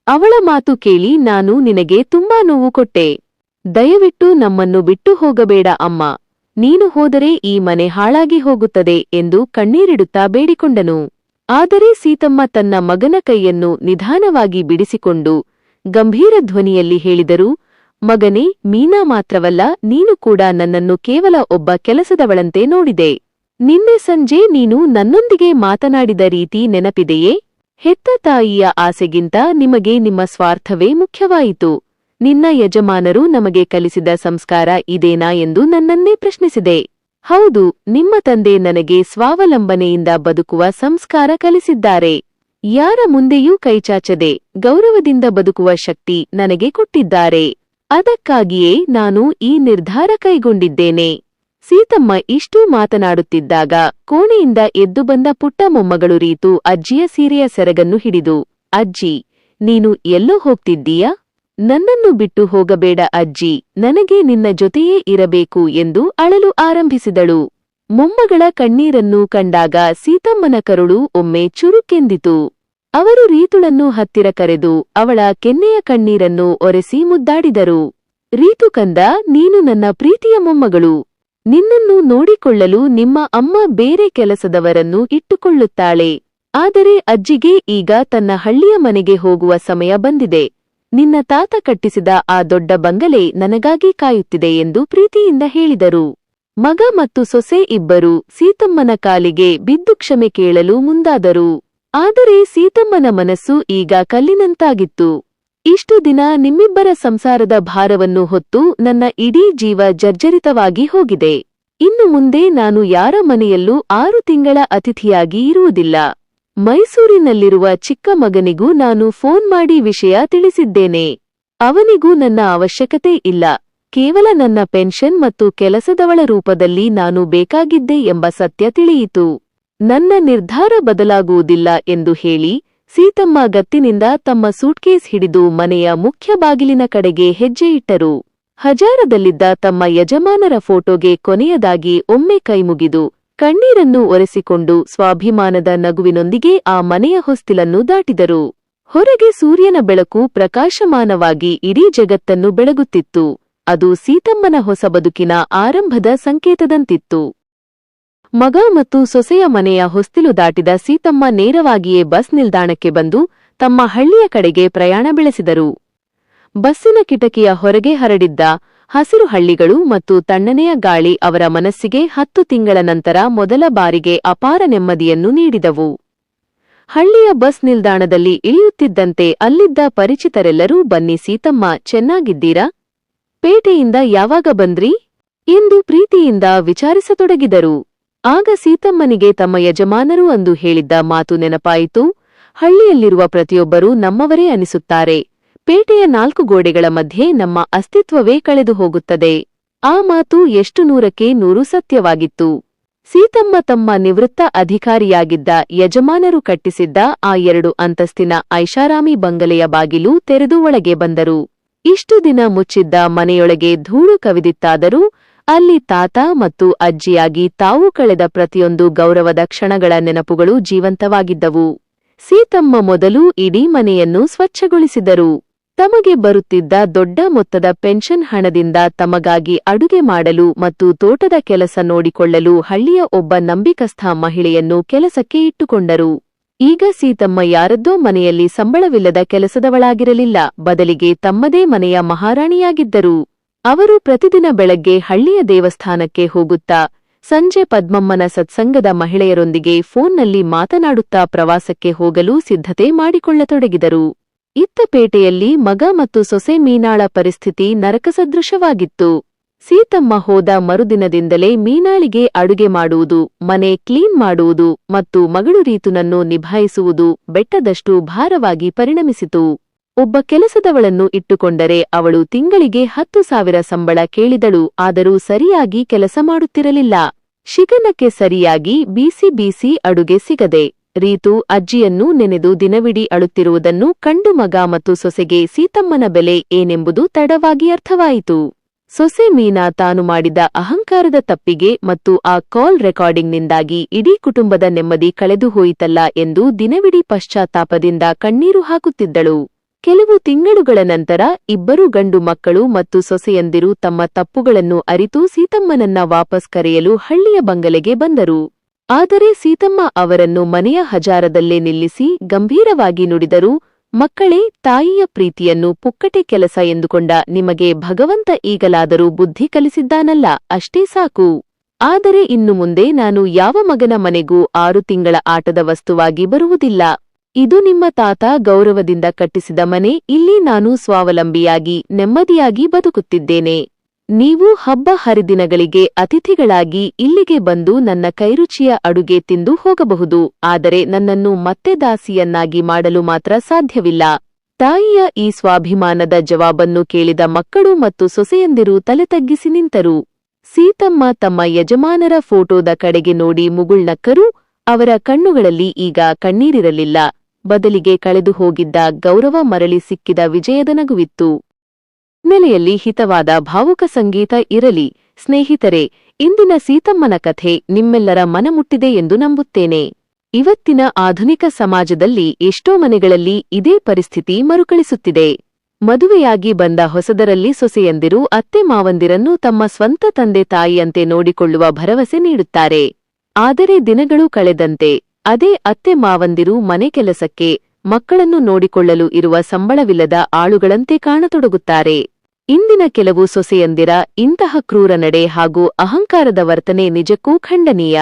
ಅವಳ ಮಾತು ಕೇಳಿ ನಾನು ನಿನಗೆ ತುಂಬಾ ನೋವು ಕೊಟ್ಟೆ. ದಯವಿಟ್ಟು ನಮ್ಮನ್ನು ಬಿಟ್ಟು ಹೋಗಬೇಡ ಅಮ್ಮ. ನೀನು ಹೋದರೆ ಈ ಮನೆ ಹಾಳಾಗಿ ಹೋಗುತ್ತದೆ ಎಂದು ಕಣ್ಣೀರಿಡುತ್ತಾ ಬೇಡಿಕೊಂಡನು. ಆದರೆ ಸೀತಮ್ಮ ತನ್ನ ಮಗನ ಕೈಯನ್ನು ನಿಧಾನವಾಗಿ ಬಿಡಿಸಿಕೊಂಡು ಗಂಭೀರ ಧ್ವನಿಯಲ್ಲಿ ಹೇಳಿದರು, ಮಗನೇ, ಮೀನಾ ಮಾತ್ರವಲ್ಲ, ನೀನು ಕೂಡ ನನ್ನನ್ನು ಕೇವಲ ಒಬ್ಬ ಕೆಲಸದವಳಂತೆ ನೋಡಿದೆ. ನಿನ್ನೆ ಸಂಜೆ ನೀನು ನನ್ನೊಂದಿಗೆ ಮಾತನಾಡಿದ ರೀತಿ ನೆನಪಿದೆಯೇ? ಹೆತ್ತ ತಾಯಿಯ ಆಸೆಗಿಂತ ನಿಮಗೆ ನಿಮ್ಮ ಸ್ವಾರ್ಥವೇ ಮುಖ್ಯವಾಯಿತು. ನಿನ್ನ ಯಜಮಾನರು ನಮಗೆ ಕಲಿಸಿದ ಸಂಸ್ಕಾರ ಇದೇನಾ ಎಂದು ನನ್ನನ್ನೇ ಪ್ರಶ್ನಿಸಿದೆ. ಹೌದು, ನಿಮ್ಮ ತಂದೆ ನನಗೆ ಸ್ವಾವಲಂಬನೆಯಿಂದ ಬದುಕುವ ಸಂಸ್ಕಾರ ಕಲಿಸಿದ್ದಾರೆ. ಯಾರ ಮುಂದೆಯೂ ಕೈಚಾಚದೆ ಗೌರವದಿಂದ ಬದುಕುವ ಶಕ್ತಿ ನನಗೆ ಕೊಟ್ಟಿದ್ದಾರೆ. ಅದಕ್ಕಾಗಿಯೇ ನಾನು ಈ ನಿರ್ಧಾರ ಕೈಗೊಂಡಿದ್ದೇನೆ. ಸೀತಮ್ಮ ಇಷ್ಟೂ ಮಾತನಾಡುತ್ತಿದ್ದಾಗ ಕೋಣೆಯಿಂದ ಎದ್ದು ಬಂದ ಪುಟ್ಟ ಮೊಮ್ಮಗಳು ರೀತು ಅಜ್ಜಿಯ ಸೀರೆಯ ಸೆರಗನ್ನು ಹಿಡಿದು, ಅಜ್ಜಿ, ನೀನು ಎಲ್ಲೋ ಹೋಗ್ತಿದ್ದೀಯಾ? ನನ್ನನ್ನು ಬಿಟ್ಟು ಹೋಗಬೇಡ ಅಜ್ಜಿ, ನನಗೆ ನಿನ್ನ ಜೊತೆಯೇ ಇರಬೇಕು ಎಂದು ಅಳಲು ಆರಂಭಿಸಿದಳು. ಮೊಮ್ಮಗಳ ಕಣ್ಣೀರನ್ನು ಕಂಡಾಗ ಸೀತಮ್ಮನ ಕರುಳು ಒಮ್ಮೆ ಚುರುಕೆಂದಿತು. ಅವರು ರೀತುಳನ್ನು ಹತ್ತಿರ ಕರೆದು ಅವಳ ಕೆನ್ನೆಯ ಕಣ್ಣೀರನ್ನು ಒರೆಸಿ ಮುದ್ದಾಡಿದರು. ರೀತು ಕಂದ, ನೀನು ನನ್ನ ಪ್ರೀತಿಯ ಮೊಮ್ಮಗಳು. ನಿನ್ನನ್ನು ನೋಡಿಕೊಳ್ಳಲು ನಿಮ್ಮ ಅಮ್ಮ ಬೇರೆ ಕೆಲಸದವರನ್ನು ಇಟ್ಟುಕೊಳ್ಳುತ್ತಾಳೆ. ಆದರೆ ಅಜ್ಜಿಗೆ ಈಗ ತನ್ನ ಹಳ್ಳಿಯ ಮನೆಗೆ ಹೋಗುವ ಸಮಯ ಬಂದಿದೆ. ನಿನ್ನ ತಾತ ಕಟ್ಟಿಸಿದ ಆ ದೊಡ್ಡ ಬಂಗಲೆ ನನಗಾಗಿ ಕಾಯುತ್ತಿದೆ ಎಂದು ಪ್ರೀತಿಯಿಂದ ಹೇಳಿದರು. ಮಗ ಮತ್ತು ಸೊಸೆ ಇಬ್ಬರೂ ಸೀತಮ್ಮನ ಕಾಲಿಗೆ ಬಿದ್ದು ಕ್ಷಮೆ ಕೇಳಲು ಮುಂದಾದರು. ಆದರೆ ಸೀತಮ್ಮನ ಮನಸ್ಸು ಈಗ ಕಲ್ಲಿನಂತಾಗಿತ್ತು. ಇಷ್ಟು ದಿನ ನಿಮ್ಮಿಬ್ಬರ ಸಂಸಾರದ ಭಾರವನ್ನು ಹೊತ್ತು ನನ್ನ ಇಡೀ ಜೀವ ಜರ್ಜರಿತವಾಗಿ ಹೋಗಿದೆ. ಇನ್ನು ಮುಂದೆ ನಾನು ಯಾರ ಮನೆಯಲ್ಲೂ 6 ತಿಂಗಳ ಅತಿಥಿಯಾಗಿ ಇರುವುದಿಲ್ಲ. ಮೈಸೂರಿನಲ್ಲಿರುವ ಚಿಕ್ಕ ಮಗನಿಗೂ ನಾನು ಫೋನ್ ಮಾಡಿ ವಿಷಯ ತಿಳಿಸಿದ್ದೇನೆ. ಅವನಿಗೂ ನನ್ನ ಅವಶ್ಯಕತೆ ಇಲ್ಲ. ಕೇವಲ ನನ್ನ ಪೆನ್ಷನ್ ಮತ್ತು ಕೆಲಸದವಳ ರೂಪದಲ್ಲಿ ನಾನು ಬೇಕಾಗಿದ್ದೆ ಎಂಬ ಸತ್ಯ ತಿಳಿಯಿತು. ನನ್ನ ನಿರ್ಧಾರ ಬದಲಾಗುವುದಿಲ್ಲ ಎಂದು ಹೇಳಿ ಸೀತಮ್ಮ ಗತ್ತಿನಿಂದ ತಮ್ಮ ಸೂಟ್ಕೇಸ್ ಹಿಡಿದು ಮನೆಯ ಮುಖ್ಯ ಬಾಗಿಲಿನ ಕಡೆಗೆ ಹೆಜ್ಜೆ ಇಟ್ಟರು. ಹಜಾರದಲ್ಲಿದ್ದ ತಮ್ಮ ಯಜಮಾನರ ಫೋಟೋಗೆ ಕೊನೆಯದಾಗಿ ಒಮ್ಮೆ ಕೈಮುಗಿದು ಕಣ್ಣೀರನ್ನು ಒರೆಸಿಕೊಂಡು ಸ್ವಾಭಿಮಾನದ ನಗುವಿನೊಂದಿಗೆ ಆ ಮನೆಯ ಹೊಸ್ತಿಲನ್ನು ದಾಟಿದರು. ಹೊರಗೆ ಸೂರ್ಯನ ಬೆಳಕು ಪ್ರಕಾಶಮಾನವಾಗಿ ಇಡೀ ಜಗತ್ತನ್ನು ಬೆಳಗುತ್ತಿತ್ತು. ಅದು ಸೀತಮ್ಮನ ಹೊಸ ಬದುಕಿನ ಆರಂಭದ ಸಂಕೇತದಂತಿತ್ತು. ಮಗ ಮತ್ತು ಸೊಸೆಯ ಮನೆಯ ಹೊಸ್ತಿಲು ದಾಟಿದ ಸೀತಮ್ಮ ನೇರವಾಗಿಯೇ ಬಸ್ ನಿಲ್ದಾಣಕ್ಕೆ ಬಂದು ತಮ್ಮ ಹಳ್ಳಿಯ ಕಡೆಗೆ ಪ್ರಯಾಣ ಬೆಳೆಸಿದರು. ಬಸ್ಸಿನ ಕಿಟಕಿಯ ಹೊರಗೆ ಹರಡಿದ್ದ ಹಸಿರು ಹಳ್ಳಿಗಳು ಮತ್ತು ತಣ್ಣನೆಯ ಗಾಳಿ ಅವರ ಮನಸ್ಸಿಗೆ 10 ತಿಂಗಳ ನಂತರ ಮೊದಲ ಬಾರಿಗೆ ಅಪಾರ ನೆಮ್ಮದಿಯನ್ನು ನೀಡಿದವು. ಹಳ್ಳಿಯ ಬಸ್ ನಿಲ್ದಾಣದಲ್ಲಿ ಇಳಿಯುತ್ತಿದ್ದಂತೆ ಅಲ್ಲಿದ್ದ ಪರಿಚಿತರೆಲ್ಲರೂ ಬನ್ನಿ ಸೀತಮ್ಮ, ಚೆನ್ನಾಗಿದ್ದೀರಾ? ಪೇಟೆಯಿಂದ ಯಾವಾಗ ಬಂದ್ರಿ ಎಂದು ಪ್ರೀತಿಯಿಂದ ವಿಚಾರಿಸತೊಡಗಿದರು. ಆಗ ಸೀತಮ್ಮನಿಗೆ ತಮ್ಮ ಯಜಮಾನರು ಅಂದು ಹೇಳಿದ್ದ ಮಾತು ನೆನಪಾಯಿತು. ಹಳ್ಳಿಯಲ್ಲಿರುವ ಪ್ರತಿಯೊಬ್ಬರೂ ನಮ್ಮವರೇ ಅನಿಸುತ್ತಾರೆ. ಪೇಟೆಯ 4 ಗೋಡೆಗಳ ಮಧ್ಯೆ ನಮ್ಮ ಅಸ್ತಿತ್ವವೇ ಕಳೆದು ಹೋಗುತ್ತದೆ. ಆ ಮಾತು ಎಷ್ಟು 100ಕ್ಕೆ 100 ಸತ್ಯವಾಗಿತ್ತು. ಸೀತಮ್ಮ ತಮ್ಮ ನಿವೃತ್ತ ಅಧಿಕಾರಿಯಾಗಿದ್ದ ಯಜಮಾನರು ಕಟ್ಟಿಸಿದ್ದ ಆ 2 ಅಂತಸ್ತಿನ ಐಷಾರಾಮಿ ಬಂಗಲೆಯ ಬಾಗಿಲು ತೆರೆದು ಒಳಗೆ ಬಂದರು. ಇಷ್ಟು ದಿನ ಮುಚ್ಚಿದ್ದ ಮನೆಯೊಳಗೆ ಧೂಳು ಕವಿದಿತ್ತಾದರೂ ಅಲ್ಲಿ ತಾತ ಮತ್ತು ಅಜ್ಜಿಯಾಗಿ ತಾವು ಕಳೆದ ಪ್ರತಿಯೊಂದು ಗೌರವದ ಕ್ಷಣಗಳ ನೆನಪುಗಳು ಜೀವಂತವಾಗಿದ್ದವು. ಸೀತಮ್ಮ ಮೊದಲು ಇಡೀ ಮನೆಯನ್ನು ಸ್ವಚ್ಛಗೊಳಿಸಿದರು. ತಮಗೆ ಬರುತ್ತಿದ್ದ ದೊಡ್ಡ ಮೊತ್ತದ ಪೆನ್ಷನ್ ಹಣದಿಂದ ತಮಗಾಗಿ ಅಡುಗೆ ಮಾಡಲು ಮತ್ತು ತೋಟದ ಕೆಲಸ ನೋಡಿಕೊಳ್ಳಲು ಹಳ್ಳಿಯ ಒಬ್ಬ ನಂಬಿಕಸ್ಥ ಮಹಿಳೆಯನ್ನು ಕೆಲಸಕ್ಕೆ ಇಟ್ಟುಕೊಂಡರು. ಈಗ ಸೀತಮ್ಮ ಯಾರದ್ದೋ ಮನೆಯಲ್ಲಿ ಸಂಬಳವಿಲ್ಲದ ಕೆಲಸದವಳಾಗಿರಲಿಲ್ಲ, ಬದಲಿಗೆ ತಮ್ಮದೇ ಮನೆಯ ಮಹಾರಾಣಿಯಾಗಿದ್ದರು. ಅವರು ಪ್ರತಿದಿನ ಬೆಳಗ್ಗೆ ಹಳ್ಳಿಯ ದೇವಸ್ಥಾನಕ್ಕೆ ಹೋಗುತ್ತಾ ಸಂಜೆ ಪದ್ಮಮ್ಮನ ಸತ್ಸಂಗದ ಮಹಿಳೆಯರೊಂದಿಗೆ ಫೋನ್ನಲ್ಲಿ ಮಾತನಾಡುತ್ತಾ ಪ್ರವಾಸಕ್ಕೆ ಹೋಗಲು ಸಿದ್ಧತೆ ಮಾಡಿಕೊಳ್ಳತೊಡಗಿದರು. ಇತ್ತ ಪೇಟೆಯಲ್ಲಿ ಮಗ ಮತ್ತು ಸೊಸೆ ಮೀನಾಳ ಪರಿಸ್ಥಿತಿ ನರಕಸದೃಶವಾಗಿತ್ತು. ಸೀತಮ್ಮ ಹೋದ ಮರುದಿನದಿಂದಲೇ ಮೀನಾಳಿಗೆ ಅಡುಗೆ ಮಾಡುವುದು, ಮನೆ ಕ್ಲೀನ್ ಮಾಡುವುದು ಮತ್ತು ಮಗಳು ರೀತುನನ್ನು ನಿಭಾಯಿಸುವುದು ಬೆಟ್ಟದಷ್ಟು ಭಾರವಾಗಿ ಪರಿಣಮಿಸಿತು. ಒಬ್ಬ ಕೆಲಸದವಳನ್ನು ಇಟ್ಟುಕೊಂಡರೆ ಅವಳು ತಿಂಗಳಿಗೆ 10,000 ಸಂಬಳ ಕೇಳಿದಳು. ಆದರೂ ಸರಿಯಾಗಿ ಕೆಲಸ ಮಾಡುತ್ತಿರಲಿಲ್ಲ. ಶಿಗನಕ್ಕೆ ಸರಿಯಾಗಿ ಬಿಸಿ ಅಡುಗೆ ಸಿಗದೆ ರೀತು ಅಜ್ಜಿಯನ್ನು ನೆನೆದು ದಿನವಿಡೀ ಅಳುತ್ತಿರುವುದನ್ನು ಕಂಡು ಮಗ ಮತ್ತು ಸೊಸೆಗೆ ಸೀತಮ್ಮನ ಬೆಲೆ ಏನೆಂಬುದು ತಡವಾಗಿ ಅರ್ಥವಾಯಿತು. ಸೊಸೆ ಮೀನಾ ತಾನು ಮಾಡಿದ ಅಹಂಕಾರದ ತಪ್ಪಿಗೆ ಮತ್ತು ಆ ಕಾಲ್ ರೆಕಾರ್ಡಿಂಗ್ನಿಂದಾಗಿ ಇಡೀ ಕುಟುಂಬದ ನೆಮ್ಮದಿ ಕಳೆದು ಹೋಯಿತಲ್ಲ ಎಂದು ದಿನವಿಡೀ ಪಶ್ಚಾತ್ತಾಪದಿಂದ ಕಣ್ಣೀರು ಹಾಕುತ್ತಿದ್ದಳು. ಕೆಲವು ತಿಂಗಳುಗಳ ನಂತರ ಇಬ್ಬರು ಗಂಡು ಮಕ್ಕಳು ಮತ್ತು ಸೊಸೆಯಂದಿರು ತಮ್ಮ ತಪ್ಪುಗಳನ್ನು ಅರಿತು ಸೀತಮ್ಮನನ್ನ ವಾಪಸ್ ಕರೆಯಲು ಹಳ್ಳಿಯ ಬಂಗಲೆಗೆ ಬಂದರು. ಆದರೆ ಸೀತಮ್ಮ ಅವರನ್ನು ಮನೆಯ ಹಜಾರದಲ್ಲೇ ನಿಲ್ಲಿಸಿ ಗಂಭೀರವಾಗಿ ನುಡಿದರು, ಮಕ್ಕಳೇ, ತಾಯಿಯ ಪ್ರೀತಿಯನ್ನು ಪುಕ್ಕಟೆ ಕೆಲಸ ಎಂದುಕೊಂಡ ನಿಮಗೆ ಭಗವಂತ ಈಗಲಾದರೂ ಬುದ್ಧಿ ಕಲಿಸಿದ್ದಾನಲ್ಲ, ಅಷ್ಟೇ ಸಾಕು. ಆದರೆ ಇನ್ನು ಮುಂದೆ ನಾನು ಯಾವ ಮಗನ ಮನೆಗೂ 6 ತಿಂಗಳ ಆಟದ ವಸ್ತುವಾಗಿ ಬರುವುದಿಲ್ಲ. ಇದು ನಿಮ್ಮ ತಾತ ಗೌರವದಿಂದ ಕಟ್ಟಿಸಿದ ಮನೆ. ಇಲ್ಲಿ ನಾನು ಸ್ವಾವಲಂಬಿಯಾಗಿ ನೆಮ್ಮದಿಯಾಗಿ ಬದುಕುತ್ತಿದ್ದೇನೆ. ನೀವು ಹಬ್ಬ ಹರಿದಿನಗಳಿಗೆ ಅತಿಥಿಗಳಾಗಿ ಇಲ್ಲಿಗೆ ಬಂದು ನನ್ನ ಕೈರುಚಿಯ ಅಡುಗೆ ತಿಂದು ಹೋಗಬಹುದು, ಆದರೆ ನನ್ನನ್ನು ಮತ್ತೆ ದಾಸಿಯನ್ನಾಗಿ ಮಾಡಲು ಮಾತ್ರ ಸಾಧ್ಯವಿಲ್ಲ. ತಾಯಿಯ ಈ ಸ್ವಾಭಿಮಾನದ ಜವಾಬನ್ನು ಕೇಳಿದ ಮಕ್ಕಳು ಮತ್ತು ಸೊಸೆಯಂದಿರು ತಲೆ ತಗ್ಗಿಸಿ ನಿಂತರು. ಸೀತಮ್ಮ ತಮ್ಮ ಯಜಮಾನರ ಫೋಟೋದ ಕಡೆಗೆ ನೋಡಿ ಮುಗುಳ್ನಕ್ಕರು. ಅವರ ಕಣ್ಣುಗಳಲ್ಲಿ ಈಗ ಕಣ್ಣೀರಿರಲಿಲ್ಲ, ಬದಲಿಗೆ ಕಳೆದು ಹೋಗಿದ್ದ ಗೌರವ ಮರಳಿ ಸಿಕ್ಕಿದ ವಿಜಯದ ನಗುವಿತ್ತು. ನೆಲೆಯಲ್ಲಿ ಹಿತವಾದ ಭಾವುಕ ಸಂಗೀತ ಇರಲಿ. ಸ್ನೇಹಿತರೆ, ಇಂದಿನ ಸೀತಮ್ಮನ ಕಥೆ ನಿಮ್ಮೆಲ್ಲರ ಮನಮುಟ್ಟಿದೆ ಎಂದು ನಂಬುತ್ತೇನೆ. ಇವತ್ತಿನ ಆಧುನಿಕ ಸಮಾಜದಲ್ಲಿ ಎಷ್ಟೋ ಮನೆಗಳಲ್ಲಿ ಇದೇ ಪರಿಸ್ಥಿತಿ ಮರುಕಳಿಸುತ್ತಿದೆ. ಮದುವೆಯಾಗಿ ಬಂದ ಹೊಸದರಲ್ಲಿ ಸೊಸೆಯಂದಿರು ಅತ್ತೆ ಮಾವಂದಿರನ್ನು ತಮ್ಮ ಸ್ವಂತ ತಂದೆ ತಾಯಿಯಂತೆ ನೋಡಿಕೊಳ್ಳುವ ಭರವಸೆ ನೀಡುತ್ತಾರೆ. ಆದರೆ ದಿನಗಳು ಕಳೆದಂತೆ ಅದೇ ಅತ್ತೆ ಮಾವಂದಿರು ಮನೆ ಕೆಲಸಕ್ಕೆ, ಮಕ್ಕಳನ್ನು ನೋಡಿಕೊಳ್ಳಲು ಇರುವ ಸಂಬಳವಿಲ್ಲದ ಆಳುಗಳಂತೆ ಕಾಣತೊಡಗುತ್ತಾರೆ. ಇಂದಿನ ಕೆಲವು ಸೊಸೆಯಂದಿರ ಇಂತಹ ಕ್ರೂರ ನಡೆ ಹಾಗೂ ಅಹಂಕಾರದ ವರ್ತನೆ ನಿಜಕ್ಕೂ ಖಂಡನೀಯ.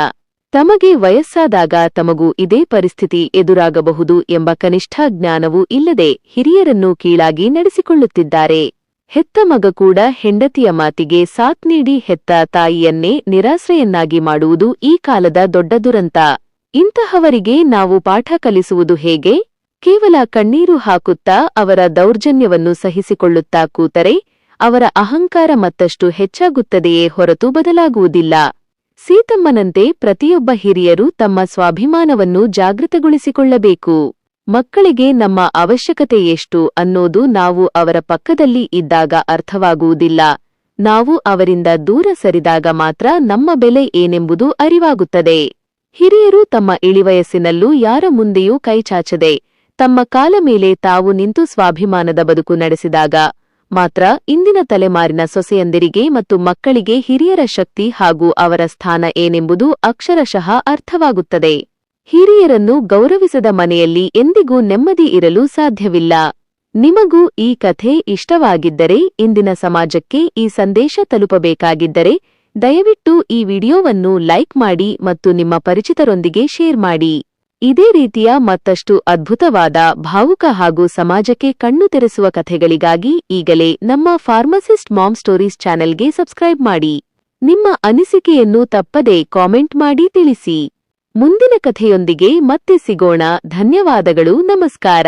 ತಮಗೆ ವಯಸ್ಸಾದಾಗ ತಮಗೂ ಇದೇ ಪರಿಸ್ಥಿತಿ ಎದುರಾಗಬಹುದು ಎಂಬ ಕನಿಷ್ಠ ಜ್ಞಾನವೂ ಇಲ್ಲದೆ ಹಿರಿಯರನ್ನು ಕೀಳಾಗಿ ನಡೆಸಿಕೊಳ್ಳುತ್ತಿದ್ದಾರೆ. ಹೆತ್ತ ಮಗ ಕೂಡ ಹೆಂಡತಿಯ ಮಾತಿಗೆ ಸಾಥ್ ನೀಡಿ ಹೆತ್ತ ತಾಯಿಯನ್ನೇ ನಿರಾಶ್ರಯನ್ನಾಗಿ ಮಾಡುವುದು ಈ ಕಾಲದ ದೊಡ್ಡ ದುರಂತ. ಇಂತಹವರಿಗೆ ನಾವು ಪಾಠ ಕಲಿಸುವುದು ಹೇಗೆ? ಕೇವಲ ಕಣ್ಣೀರು ಹಾಕುತ್ತಾ ಅವರ ದೌರ್ಜನ್ಯವನ್ನು ಸಹಿಸಿಕೊಳ್ಳುತ್ತಾ ಕೂತರೆ ಅವರ ಅಹಂಕಾರ ಮತ್ತಷ್ಟು ಹೆಚ್ಚಾಗುತ್ತದೆಯೇ ಹೊರತು ಬದಲಾಗುವುದಿಲ್ಲ. ಸೀತಮ್ಮನಂತೆ ಪ್ರತಿಯೊಬ್ಬ ಹಿರಿಯರು ತಮ್ಮ ಸ್ವಾಭಿಮಾನವನ್ನು ಜಾಗೃತಗೊಳಿಸಿಕೊಳ್ಳಬೇಕು. ಮಕ್ಕಳಿಗೆ ನಮ್ಮ ಅವಶ್ಯಕತೆ ಎಷ್ಟು ಅನ್ನೋದು ನಾವು ಅವರ ಪಕ್ಕದಲ್ಲಿ ಇದ್ದಾಗ ಅರ್ಥವಾಗುವುದಿಲ್ಲ. ನಾವು ಅವರಿಂದ ದೂರ ಸರಿದಾಗ ಮಾತ್ರ ನಮ್ಮ ಬೆಲೆ ಏನೆಂಬುದು ಅರಿವಾಗುತ್ತದೆ. ಹಿರಿಯರು ತಮ್ಮ ಇಳಿವಯಸ್ಸಿನಲ್ಲೂ ಯಾರ ಮುಂದೆಯೂ ಕೈಚಾಚದೆ ತಮ್ಮ ಕಾಲ ಮೇಲೆ ತಾವು ನಿಂತು ಸ್ವಾಭಿಮಾನದ ಬದುಕು ನಡೆಸಿದಾಗ ಮಾತ್ರ ಇಂದಿನ ತಲೆಮಾರಿನ ಸೊಸೆಯಂದಿರಿಗೆ ಮತ್ತು ಮಕ್ಕಳಿಗೆ ಹಿರಿಯರ ಶಕ್ತಿ ಹಾಗೂ ಅವರ ಸ್ಥಾನ ಏನೆಂಬುದು ಅಕ್ಷರಶಃ ಅರ್ಥವಾಗುತ್ತದೆ. ಹಿರಿಯರನ್ನು ಗೌರವಿಸದ ಮನೆಯಲ್ಲಿ ಎಂದಿಗೂ ನೆಮ್ಮದಿ ಇರಲು ಸಾಧ್ಯವಿಲ್ಲ. ನಿಮಗೂ ಈ ಕಥೆ ಇಷ್ಟವಾಗಿದ್ದರೆ, ಇಂದಿನ ಸಮಾಜಕ್ಕೆ ಈ ಸಂದೇಶ ತಲುಪಬೇಕಾಗಿದ್ದರೆ ದಯವಿಟ್ಟು ಈ ವಿಡಿಯೋವನ್ನು ಲೈಕ್ ಮಾಡಿ ಮತ್ತು ನಿಮ್ಮ ಪರಿಚಿತರೊಂದಿಗೆ ಶೇರ್ ಮಾಡಿ. ಇದೇ ರೀತಿಯ ಮತ್ತಷ್ಟು ಅದ್ಭುತವಾದ ಭಾವುಕ ಹಾಗೂ ಸಮಾಜಕ್ಕೆ ಕಣ್ಣು ತೆರೆಸುವ ಕಥೆಗಳಿಗಾಗಿ ಈಗಲೇ ನಮ್ಮ ಫಾರ್ಮಸಿಸ್ಟ್ ಮಾಮ್ ಸ್ಟೋರೀಸ್ ಚಾನೆಲ್ಗೆ ಸಬ್ಸ್ಕ್ರೈಬ್ ಮಾಡಿ. ನಿಮ್ಮ ಅನಿಸಿಕೆಯನ್ನು ತಪ್ಪದೇ ಕಾಮೆಂಟ್ ಮಾಡಿ ತಿಳಿಸಿ. ಮುಂದಿನ ಕಥೆಯೊಂದಿಗೆ ಮತ್ತೆ ಸಿಗೋಣ. ಧನ್ಯವಾದಗಳು. ನಮಸ್ಕಾರ.